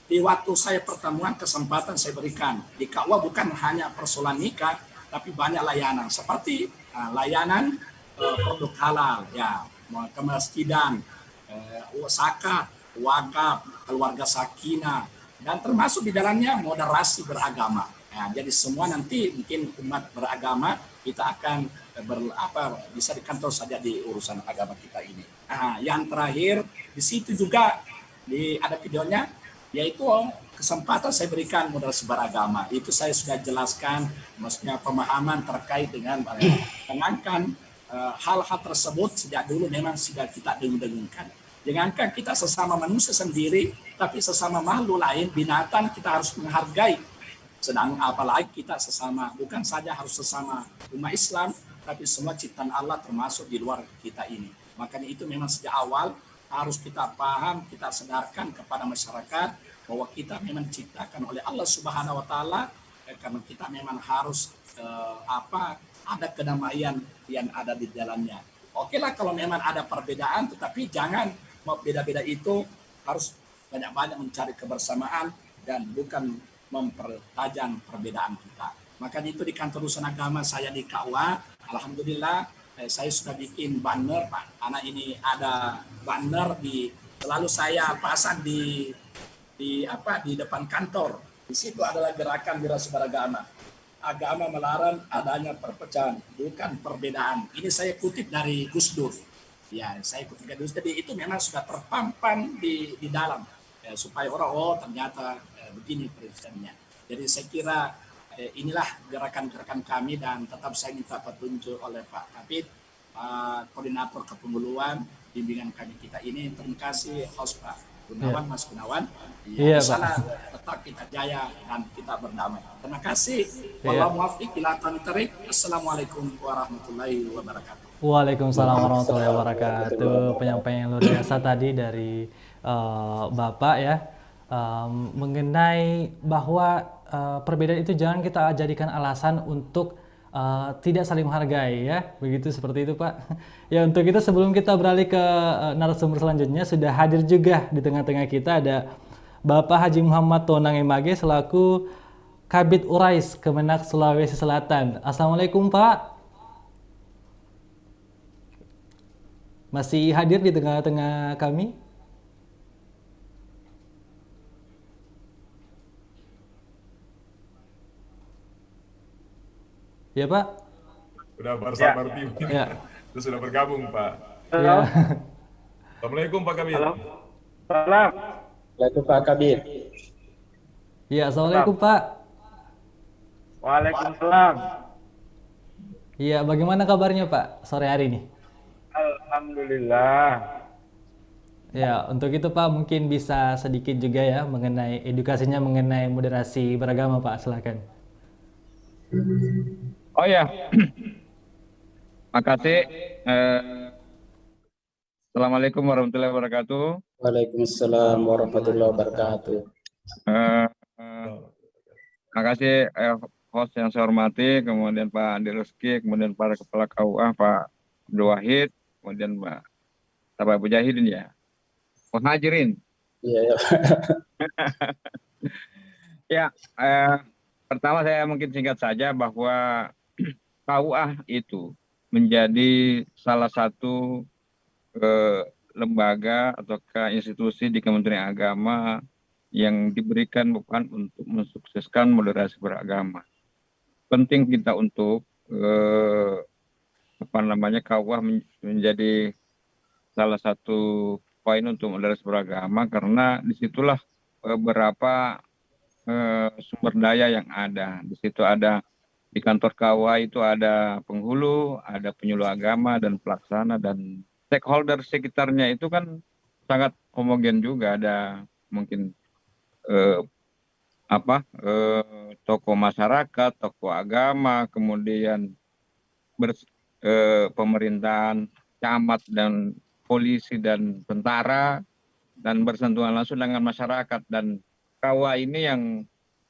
di waktu saya pertemuan kesempatan saya berikan di KUA bukan hanya persoalan nikah, tapi banyak layanan seperti layanan produk halal, ya kemasjidan, zakat, wakaf, keluarga sakinah, dan termasuk di dalamnya moderasi beragama. Jadi semua nanti mungkin umat beragama kita akan bisa di kantor saja di urusan agama kita ini. Yang terakhir di situ juga ada videonya, yaitu kesempatan saya berikan moderasi beragama. Itu saya sudah jelaskan, maksudnya pemahaman terkait dengan menangkan hal-hal tersebut sejak dulu memang sudah kita dengung-dengungkan. Jangankan kita sesama manusia sendiri, tapi sesama makhluk lain, binatang kita harus menghargai. Sedang apalagi kita sesama, bukan saja harus sesama umat Islam, tapi semua ciptaan Allah termasuk di luar kita ini. Makanya itu memang sejak awal harus kita paham, kita sadarkan kepada masyarakat bahwa kita memang diciptakan oleh Allah Subhanahu wa taala, karena kita memang harus ada kedamaian yang ada di dalamnya. Oke lah kalau memang ada perbedaan, tetapi jangan beda-beda itu harus banyak-banyak mencari kebersamaan dan bukan mempertajam perbedaan kita. Makanya itu di kantor urusan agama saya di KUA, alhamdulillah saya sudah bikin banner, Pak. Anak ini ada banner selalu saya pasang di depan kantor. Di situ adalah gerakan wirausaha beragama. Agama melarang adanya perpecahan, bukan perbedaan. Ini saya kutip dari Gus Dur. Ya, saya kutip dari Gus Dur. Jadi itu memang sudah terpampang di dalam supaya orang ternyata begini peristiwanya. Jadi saya kira inilah gerakan-gerakan kami dan tetap saya minta petunjuk oleh Pak Kabid, koordinator kepemiluan bimbingan kami kita ini. Terima kasih host Pak Gunawan, Mas Gunawan. Ya, sana tetap kita jaya dan kita berdamai. Terima kasih. Wallahu muwaffiq ila aqwamit thoriq. Assalamualaikum warahmatullahi wabarakatuh. Waalaikumsalam warahmatullahi wabarakatuh. Penyampaian yang luar biasa tadi dari Bapak ya, mengenai bahwa perbedaan itu jangan kita jadikan alasan untuk tidak saling menghargai ya, begitu seperti itu Pak. Ya, untuk itu sebelum kita beralih ke narasumber selanjutnya, sudah hadir juga di tengah-tengah kita ada Bapak Haji Muhammad Tonang Emage selaku Kabid Urais, Kemenak Sulawesi Selatan. Assalamualaikum Pak. Masih hadir di tengah-tengah kami? Ya Pak? Sudah bersama tim. Ya. Itu sudah bergabung, Pak. Ya. Assalamualaikum, Pak Kabit. Salam. Assalamualaikum Pak Kabir. Ya, Assalamualaikum Pak. Waalaikumsalam. Ya, bagaimana kabarnya Pak sore hari ini? Alhamdulillah. Ya, untuk itu Pak mungkin bisa sedikit juga ya mengenai edukasinya mengenai moderasi beragama Pak, silakan. Oh ya, makasih. Assalamualaikum warahmatullahi wabarakatuh. Waalaikumsalam warahmatullahi wabarakatuh. Makasih host yang saya hormati, kemudian Pak Andi Rizky, kemudian para kepala KUA, Pak Abdul Wahid, kemudian Pak Tabah Mujahidin ya. Muhajirin. Iya, ya. Ya, pertama saya mungkin singkat saja bahwa KUA itu menjadi salah satu lembaga atau institusi di Kementerian Agama yang diberikan beban untuk mensukseskan moderasi beragama. Penting kita untuk KUA menjadi salah satu poin untuk moderasi beragama karena disitulah beberapa sumber daya yang ada. Di situ ada di kantor KUA itu ada penghulu, ada penyuluh agama dan pelaksana dan stakeholder sekitarnya itu kan sangat homogen juga, ada mungkin tokoh masyarakat, tokoh agama, kemudian pemerintahan, camat dan polisi dan tentara, dan bersentuhan langsung dengan masyarakat, dan KUA ini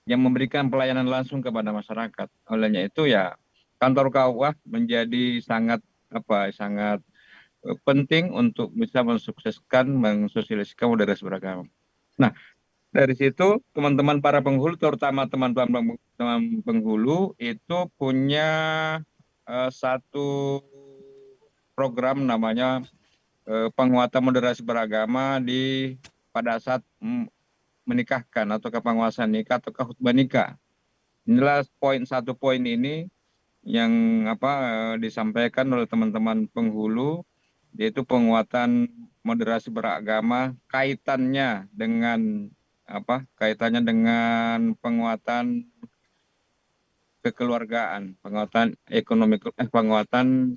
yang memberikan pelayanan langsung kepada masyarakat. Olehnya itu ya kantor KUA menjadi sangat penting untuk bisa mensukseskan, mensosialisasikan moderasi beragama. Nah, dari situ teman-teman para penghulu, terutama teman-teman penghulu itu punya satu program namanya penguatan moderasi beragama pada saat menikahkan atau penguasaan nikah atau khutbah nikah. Inilah satu poin ini yang disampaikan oleh teman-teman penghulu, yaitu penguatan moderasi beragama, kaitannya dengan penguatan kekeluargaan, penguatan ekonomi, penguatan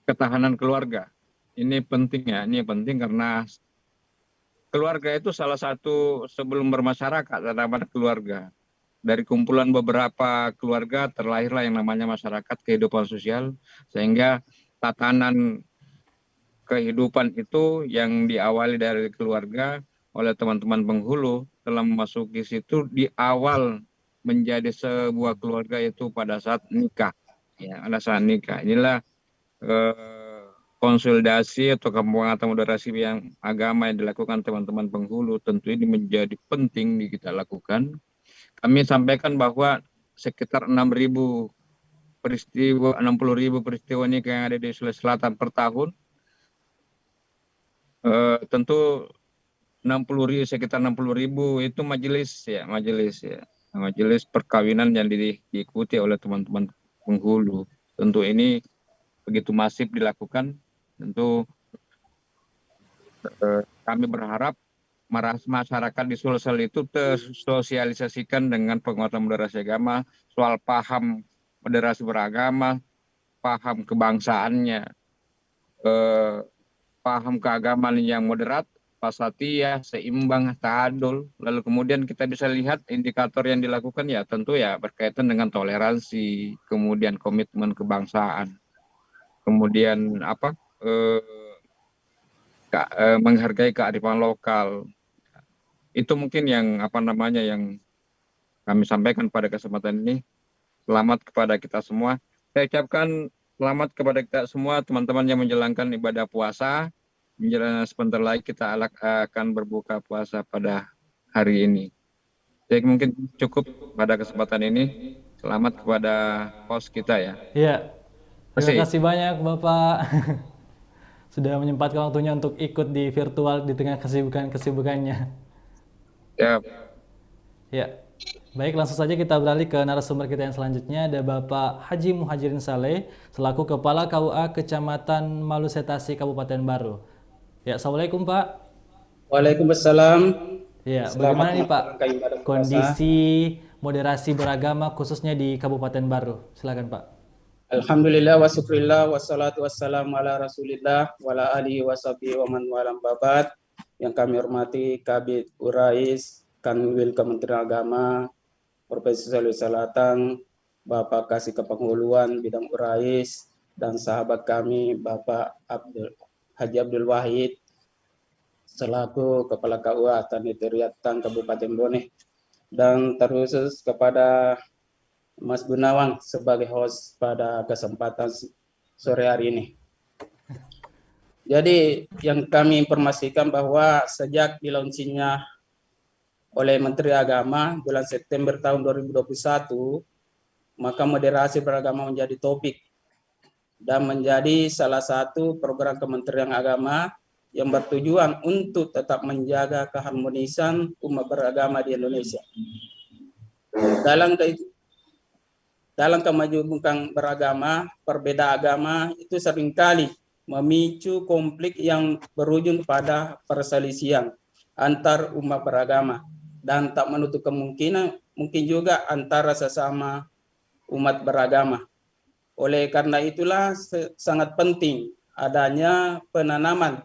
ketahanan keluarga. Ini penting ya, ini penting karena keluarga itu salah satu sebelum bermasyarakat adalah keluarga. Dari kumpulan beberapa keluarga terlahirlah yang namanya masyarakat, kehidupan sosial, sehingga tatanan kehidupan itu yang diawali dari keluarga oleh teman-teman penghulu telah memasuki situ di awal menjadi sebuah keluarga itu pada saat nikah. Ya, pada saat nikah. Inilah konsolidasi atau penguatan moderasi yang agama yang dilakukan teman-teman penghulu tentu ini menjadi penting kita lakukan. Kami sampaikan bahwa sekitar 60.000 peristiwa nikah yang ada di Sulawesi Selatan per tahun. Tentu sekitar 60.000 itu majelis perkawinan yang diikuti oleh teman-teman penghulu. Tentu ini begitu masif dilakukan, tentu kami berharap masyarakat di Sulsel itu tersosialisasikan dengan penguatan moderasi agama, soal paham moderasi beragama, paham kebangsaannya, paham keagamaan yang moderat, wasatiyah, seimbang, ta'adul. Lalu kemudian kita bisa lihat indikator yang dilakukan ya tentu ya berkaitan dengan toleransi, kemudian komitmen kebangsaan, kemudian menghargai kearifan lokal. Itu mungkin yang yang kami sampaikan pada kesempatan ini. Selamat kepada kita semua. Saya ucapkan selamat kepada kita semua, teman-teman yang menjalankan ibadah puasa. Menjelang sebentar lagi kita akan berbuka puasa pada hari ini. Jadi mungkin cukup pada kesempatan ini. Selamat kepada host kita ya. Iya, terima Terima kasih banyak Bapak sudah menyempatkan waktunya untuk ikut di virtual di tengah kesibukannya. Ya, Ya, baik langsung saja kita beralih ke narasumber kita yang selanjutnya. Ada Bapak Haji Muhajirin Saleh selaku Kepala KUA Kecamatan Malusetasi Kabupaten Baru. Ya, Assalamualaikum Pak. Waalaikumsalam. Ya, Selamat bagaimana nih Pak melaksanakan ibadah puasa. kondisi moderasi beragama khususnya di Kabupaten Baru? Silakan Pak. Alhamdulillah wa syukrillah wassalatu wassalamu ala rasulillah wa ala alihi wa sahbihi wa man walam babat. Yang kami hormati Kabid Urais Kanwil Kementerian Agama Profesor Salih Salatang, Bapak Kasih Kepenghuluan Bidang Urais, dan sahabat kami Bapak Haji Abdul Wahid selaku Kepala KUA Tanitiriatan Kabupaten Bone, dan terkhusus kepada Mas Gunawan sebagai host pada kesempatan sore hari ini. Jadi yang kami informasikan bahwa sejak dilaunchingnya oleh Menteri Agama bulan September tahun 2021, maka moderasi beragama menjadi topik dan menjadi salah satu program Kementerian Agama yang bertujuan untuk tetap menjaga keharmonisan umat beragama di Indonesia. Dalam kemajuan beragama, perbedaan agama itu seringkali memicu konflik yang berujung pada perselisihan antar umat beragama, dan tak menutup kemungkinan mungkin juga antara sesama umat beragama. Oleh karena itulah sangat penting adanya penanaman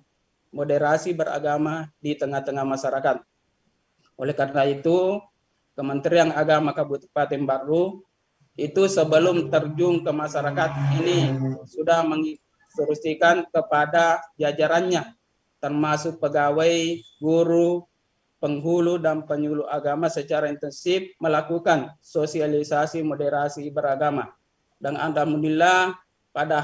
moderasi beragama di tengah-tengah masyarakat. Oleh karena itu, Kementerian Agama Kabupaten Baru itu sebelum terjun ke masyarakat ini sudah menginstruksikan kepada jajarannya, termasuk pegawai, guru, penghulu, dan penyuluh agama secara intensif melakukan sosialisasi moderasi beragama. Dan alhamdulillah pada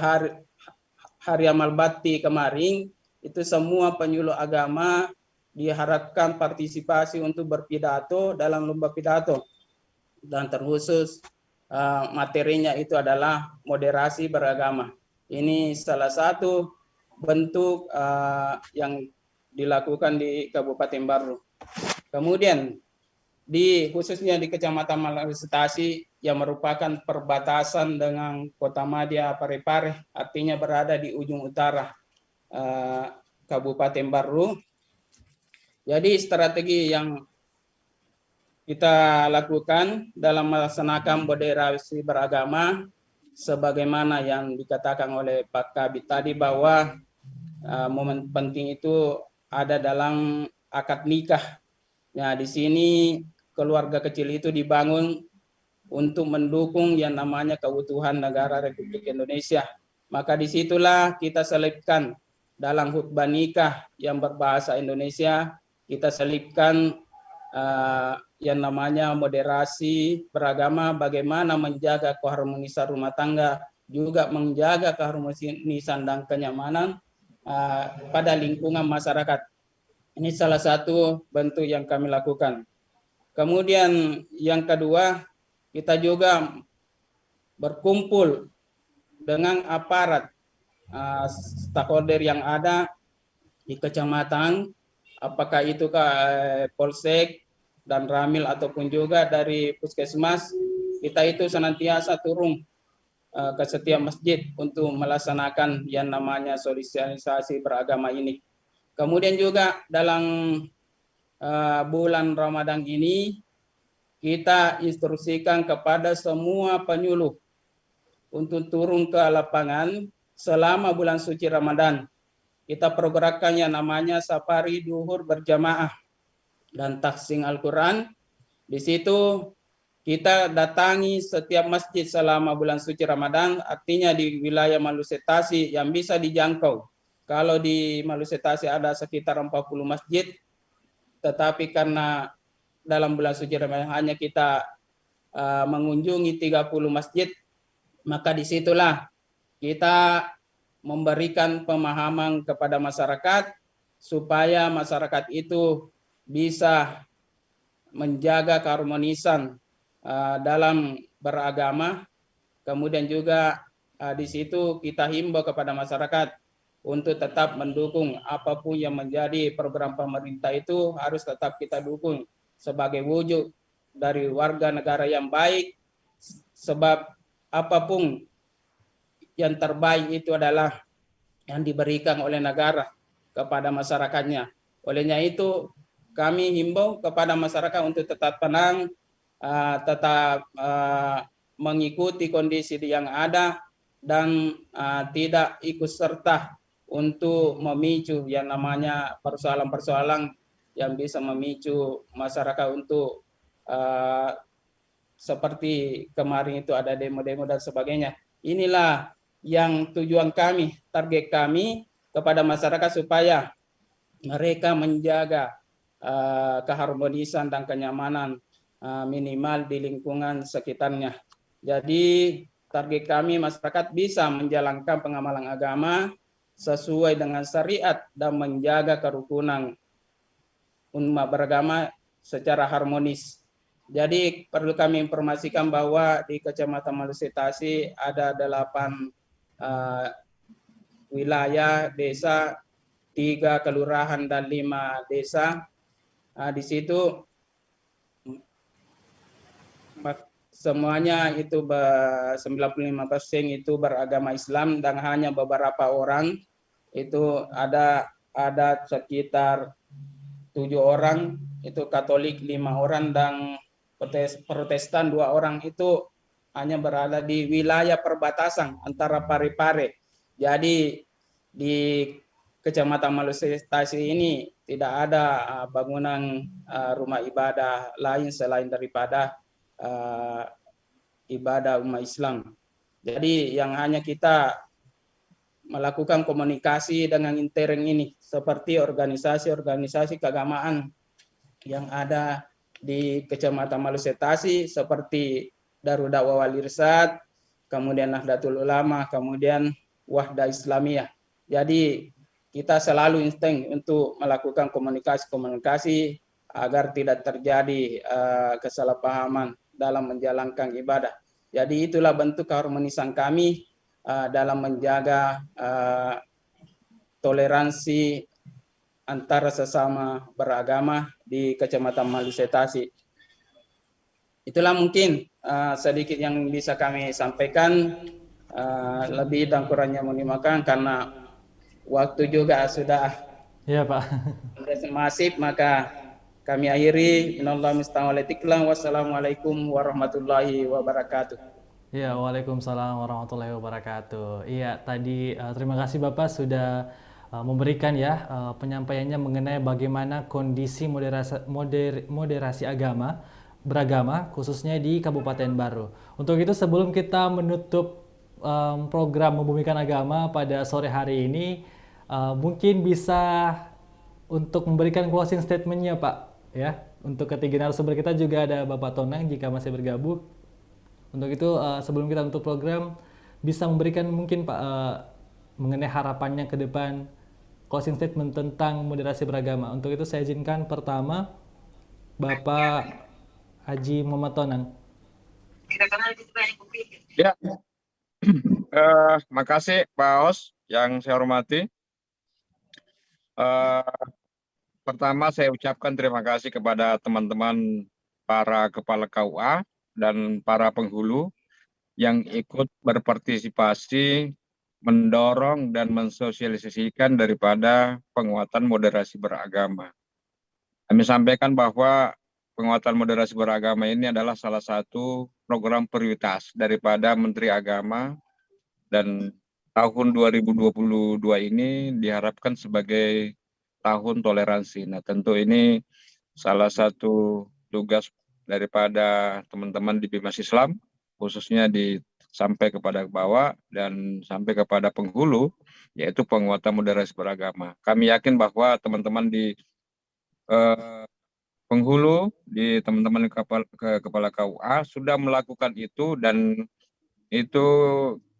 hari amal bakti kemarin, itu semua penyuluh agama diharapkan partisipasi untuk berpidato dalam lomba pidato, dan terkhusus materinya itu adalah moderasi beragama. Ini salah satu bentuk yang dilakukan di Kabupaten Baru. Kemudian khususnya di Kecamatan Malusetasi yang merupakan perbatasan dengan Kota Madya Parepare, artinya berada di ujung utara Kabupaten Baru. Jadi strategi yang kita lakukan dalam melaksanakan moderasi beragama, sebagaimana yang dikatakan oleh Pak Kabid tadi, bahwa momen penting itu ada dalam akad nikah. Nah, di sini keluarga kecil itu dibangun untuk mendukung yang namanya keutuhan negara Republik Indonesia. Maka disitulah kita selipkan dalam khutbah nikah yang berbahasa Indonesia, kita selipkan yang namanya moderasi beragama, bagaimana menjaga keharmonisan rumah tangga, juga menjaga keharmonisan dan kenyamanan pada lingkungan masyarakat. Ini salah satu bentuk yang kami lakukan. Kemudian yang kedua, kita juga berkumpul dengan aparat stakeholder yang ada di kecamatan, apakah itu Polsek dan Ramil ataupun juga dari Puskesmas. Kita itu senantiasa turun ke setiap masjid untuk melaksanakan yang namanya sosialisasi beragama ini. Kemudian juga dalam bulan Ramadan ini kita instruksikan kepada semua penyuluh untuk turun ke lapangan selama bulan suci Ramadan. Kita programkan yang namanya safari duhur berjamaah dan tahsin Al-Quran. Di situ kita datangi setiap masjid selama bulan suci Ramadan, artinya di wilayah Malusetasi yang bisa dijangkau. Kalau di Malusetasi ada sekitar 40 masjid, tetapi karena dalam bulan suci Ramadan hanya kita mengunjungi 30 masjid, maka disitulah kita memberikan pemahaman kepada masyarakat supaya masyarakat itu bisa menjaga keharmonisan dalam beragama. Kemudian juga di situ kita himbau kepada masyarakat untuk tetap mendukung apapun yang menjadi program pemerintah, itu harus tetap kita dukung sebagai wujud dari warga negara yang baik, sebab apapun yang terbaik itu adalah yang diberikan oleh negara kepada masyarakatnya. Olehnya itu kami himbau kepada masyarakat untuk tetap tenang, tetap mengikuti kondisi yang ada, dan tidak ikut serta untuk memicu yang namanya persoalan-persoalan yang bisa memicu masyarakat untuk seperti kemarin itu ada demo-demo dan sebagainya. Inilah yang tujuan kami, target kami kepada masyarakat supaya mereka menjaga keharmonisan dan kenyamanan minimal di lingkungan sekitarnya. Jadi target kami masyarakat bisa menjalankan pengamalan agama sesuai dengan syariat dan menjaga kerukunan umat beragama secara harmonis. Jadi perlu kami informasikan bahwa di Kecamatan Malusetasi ada 8 wilayah desa, 3 kelurahan dan 5 desa. Di situ semuanya itu 95% itu beragama Islam, dan hanya beberapa orang itu ada sekitar 7 orang itu Katolik, 5 orang, dan Protestan 2 orang, itu hanya berada di wilayah perbatasan antara Parepare. Jadi di Kecamatan Malusetasi ini tidak ada bangunan rumah ibadah lain selain daripada ibadah umat Islam. Jadi yang hanya kita melakukan komunikasi dengan intern ini seperti organisasi-organisasi keagamaan yang ada di Kecamatan Malusetasi seperti Darul Dakwah Wal Irsyad, kemudian Nahdlatul Ulama, kemudian Wahdah Islamiyah. Jadi kita selalu insting untuk melakukan komunikasi agar tidak terjadi kesalahpahaman dalam menjalankan ibadah. Jadi itulah bentuk keharmonisan kami dalam menjaga toleransi antara sesama beragama di Kecamatan Malusetasi. Itulah mungkin sedikit yang bisa kami sampaikan. Lebih dan kurangnya mohon dimaafkan karena waktu juga sudah Pak. masif, maka kami akhiri. Wassalamualaikum warahmatullahi wabarakatuh. Ya, waalaikumsalam warahmatullahi wabarakatuh. Iya, tadi terima kasih Bapak sudah memberikan penyampaiannya mengenai bagaimana kondisi moderasi beragama khususnya di Kabupaten Baru. Untuk itu sebelum kita menutup program Membumikan Agama pada sore hari ini, mungkin bisa untuk memberikan closing statement-nya Pak, ya. Untuk ketiga narasumber kita juga ada Bapak Tonang jika masih bergabung. Untuk itu sebelum kita tutup program, bisa memberikan mungkin Pak mengenai harapannya ke depan, closing statement tentang moderasi beragama. Untuk itu saya izinkan pertama Bapak Haji Muhammad Tonang. Ya, makasih Pak Os yang saya hormati. Pertama saya ucapkan terima kasih kepada teman-teman para kepala KUA dan para penghulu yang ikut berpartisipasi mendorong dan mensosialisasikan daripada penguatan moderasi beragama. Kami sampaikan bahwa penguatan moderasi beragama ini adalah salah satu program prioritas daripada Menteri Agama, dan tahun 2022 ini diharapkan sebagai tahun toleransi. Nah, tentu ini salah satu tugas daripada teman-teman di Bimas Islam, khususnya sampai kepada bawah dan sampai kepada penghulu, yaitu penguatan moderasi beragama. Kami yakin bahwa teman-teman di penghulu, di teman-teman kepala KUA sudah melakukan itu, dan itu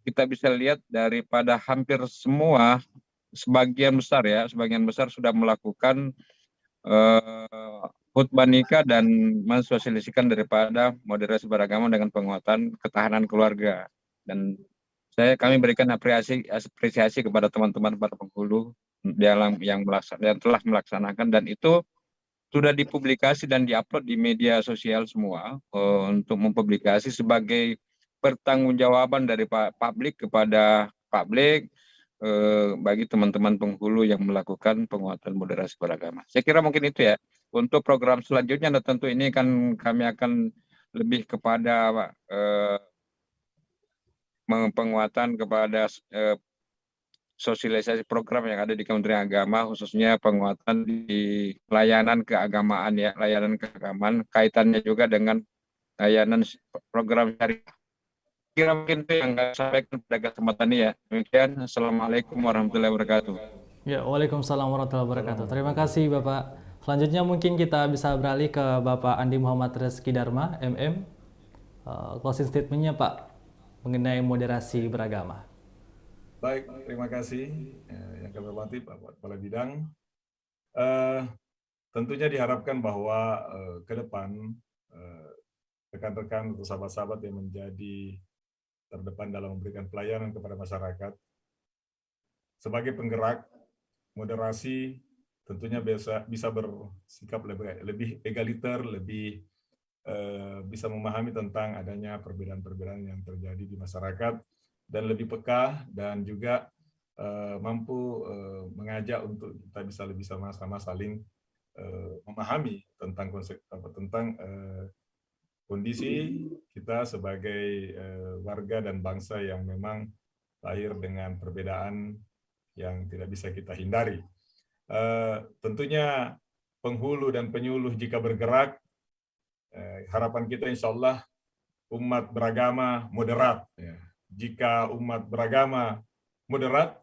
kita bisa lihat daripada hampir semua, sebagian besar sudah melakukan khutbah nikah dan mensosialisasikan daripada moderasi beragama dengan penguatan ketahanan keluarga. Dan kami berikan apresiasi kepada teman-teman para penghulu yang telah melaksanakan, dan itu sudah dipublikasi dan diupload di media sosial semua untuk mempublikasi sebagai pertanggungjawaban dari publik kepada publik bagi teman-teman penghulu yang melakukan penguatan moderasi beragama. Saya kira mungkin itu ya. Untuk program selanjutnya, dan tentu ini kan kami akan lebih kepada penguatan kepada sosialisasi program yang ada di Kementerian Agama, khususnya penguatan di layanan keagamaan ya, layanan keagamaan, kaitannya juga dengan layanan program syariah. Kira mungkin itu yang saya sampaikan pada kesempatan ini ya. Demikian, Assalamualaikum warahmatullahi wabarakatuh. Ya, waalaikumsalam warahmatullahi wabarakatuh. Terima kasih Bapak. Selanjutnya mungkin kita bisa beralih ke Bapak Andi Muhammad Reski Dharma, MM. Closing statement-nya Pak, mengenai moderasi beragama. Baik, terima kasih yang kami hormati Pak Kepala Bidang. Tentunya diharapkan bahwa ke depan rekan-rekan atau sahabat-sahabat yang menjadi terdepan dalam memberikan pelayanan kepada masyarakat sebagai penggerak moderasi tentunya bisa bersikap lebih egaliter, lebih bisa memahami tentang adanya perbedaan-perbedaan yang terjadi di masyarakat, dan lebih peka, dan juga mampu mengajak untuk kita bisa lebih sama-sama saling memahami tentang kondisi kita sebagai warga dan bangsa yang memang lahir dengan perbedaan yang tidak bisa kita hindari. Tentunya penghulu dan penyuluh jika bergerak, harapan kita insya Allah umat beragama moderat. Ya. Jika umat beragama moderat,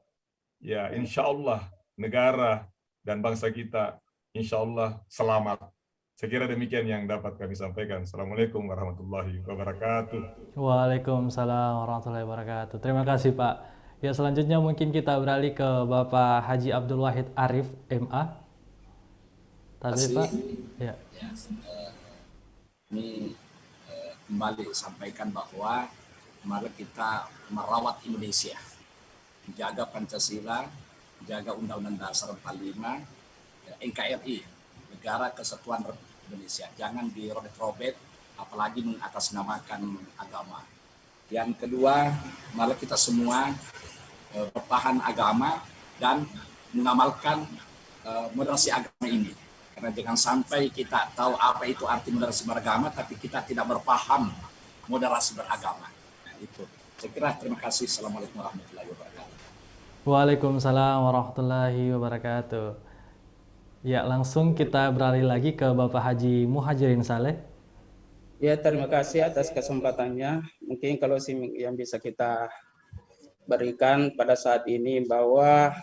ya insya Allah negara dan bangsa kita insya Allah selamat. Saya kira demikian yang dapat kami sampaikan. Assalamualaikum warahmatullahi wabarakatuh. Waalaikumsalam warahmatullahi wabarakatuh. Terima kasih Pak. Ya, selanjutnya mungkin kita beralih ke Bapak Haji Abdul Wahid Arif, MA. Tadi Pak. Ya. Ini kembali sampaikan bahwa mari kita merawat Indonesia, menjaga Pancasila, menjaga Undang-Undang Dasar 45, NKRI, Negara Kesatuan Republik Indonesia. Jangan dirobek-robek, apalagi mengatasnamakan agama. Yang kedua, mari kita semua bertahan agama dan mengamalkan moderasi agama ini. Karena jangan sampai kita tahu apa itu arti moderasi beragama, tapi kita tidak berpaham moderasi beragama. Nah, itu. Saya kira terima kasih. Assalamualaikum warahmatullahi wabarakatuh. Waalaikumsalam warahmatullahi wabarakatuh. Ya, langsung kita beralih lagi ke Bapak Haji Muhajirin Saleh. Ya, terima kasih atas kesempatannya. Mungkin kalau yang bisa kita berikan pada saat ini bahwa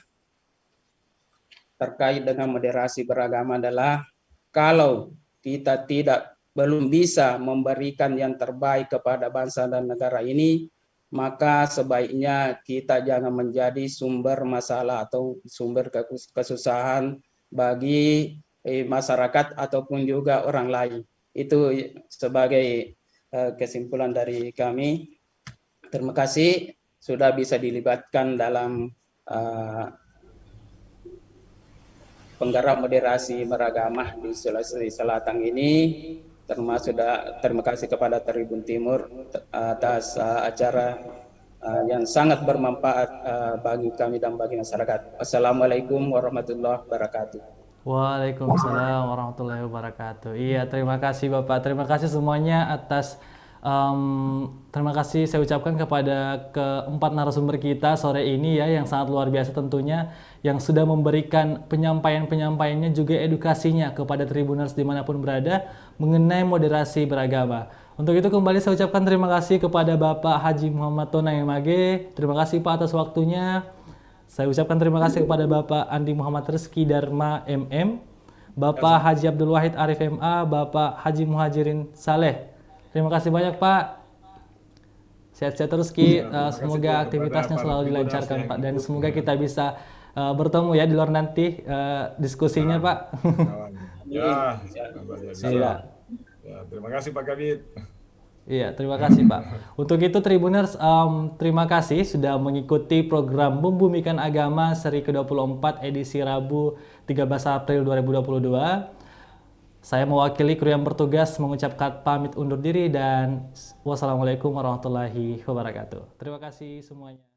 terkait dengan moderasi beragama adalah kalau kita belum bisa memberikan yang terbaik kepada bangsa dan negara ini, maka sebaiknya kita jangan menjadi sumber masalah atau sumber kesusahan bagi masyarakat ataupun juga orang lain. Itu sebagai kesimpulan dari kami. Terima kasih sudah bisa dilibatkan dalam penggerak moderasi beragama di Sulawesi Selatan ini. Terima kasih kepada Tribun Timur atas acara yang sangat bermanfaat bagi kami dan bagi masyarakat. Assalamualaikum warahmatullahi wabarakatuh. Waalaikumsalam warahmatullahi wabarakatuh. Iya, terima kasih Bapak. Terima kasih semuanya atas terima kasih saya ucapkan kepada keempat narasumber kita sore ini ya, yang sangat luar biasa tentunya, yang sudah memberikan penyampaiannya juga edukasinya kepada Tribuners dimanapun berada mengenai moderasi beragama. Untuk itu kembali saya ucapkan terima kasih kepada Bapak Haji Muhammad Tonang MAG. Terima kasih Pak atas waktunya. Saya ucapkan terima kasih kepada Bapak Andi Muhammad Reski Dharma MM, Bapak Haji Abdul Wahid Arif MA, Bapak Haji Muhajirin Saleh. Terima kasih banyak Pak. Sehat-sehat terus Ki. Semoga aktivitasnya selalu dilancarkan Pak, dan semoga kita bisa bertemu ya di luar nanti diskusinya Pak. Ya, belajar bisa. Iya. Ya, terima kasih Pak Kabid. Iya, terima kasih Pak. Untuk itu Tribuners, terima kasih sudah mengikuti program Membumikan Agama seri ke-24 edisi Rabu 13 April 2022. Saya mewakili kru yang bertugas mengucapkan pamit undur diri dan wassalamualaikum warahmatullahi wabarakatuh. Terima kasih semuanya.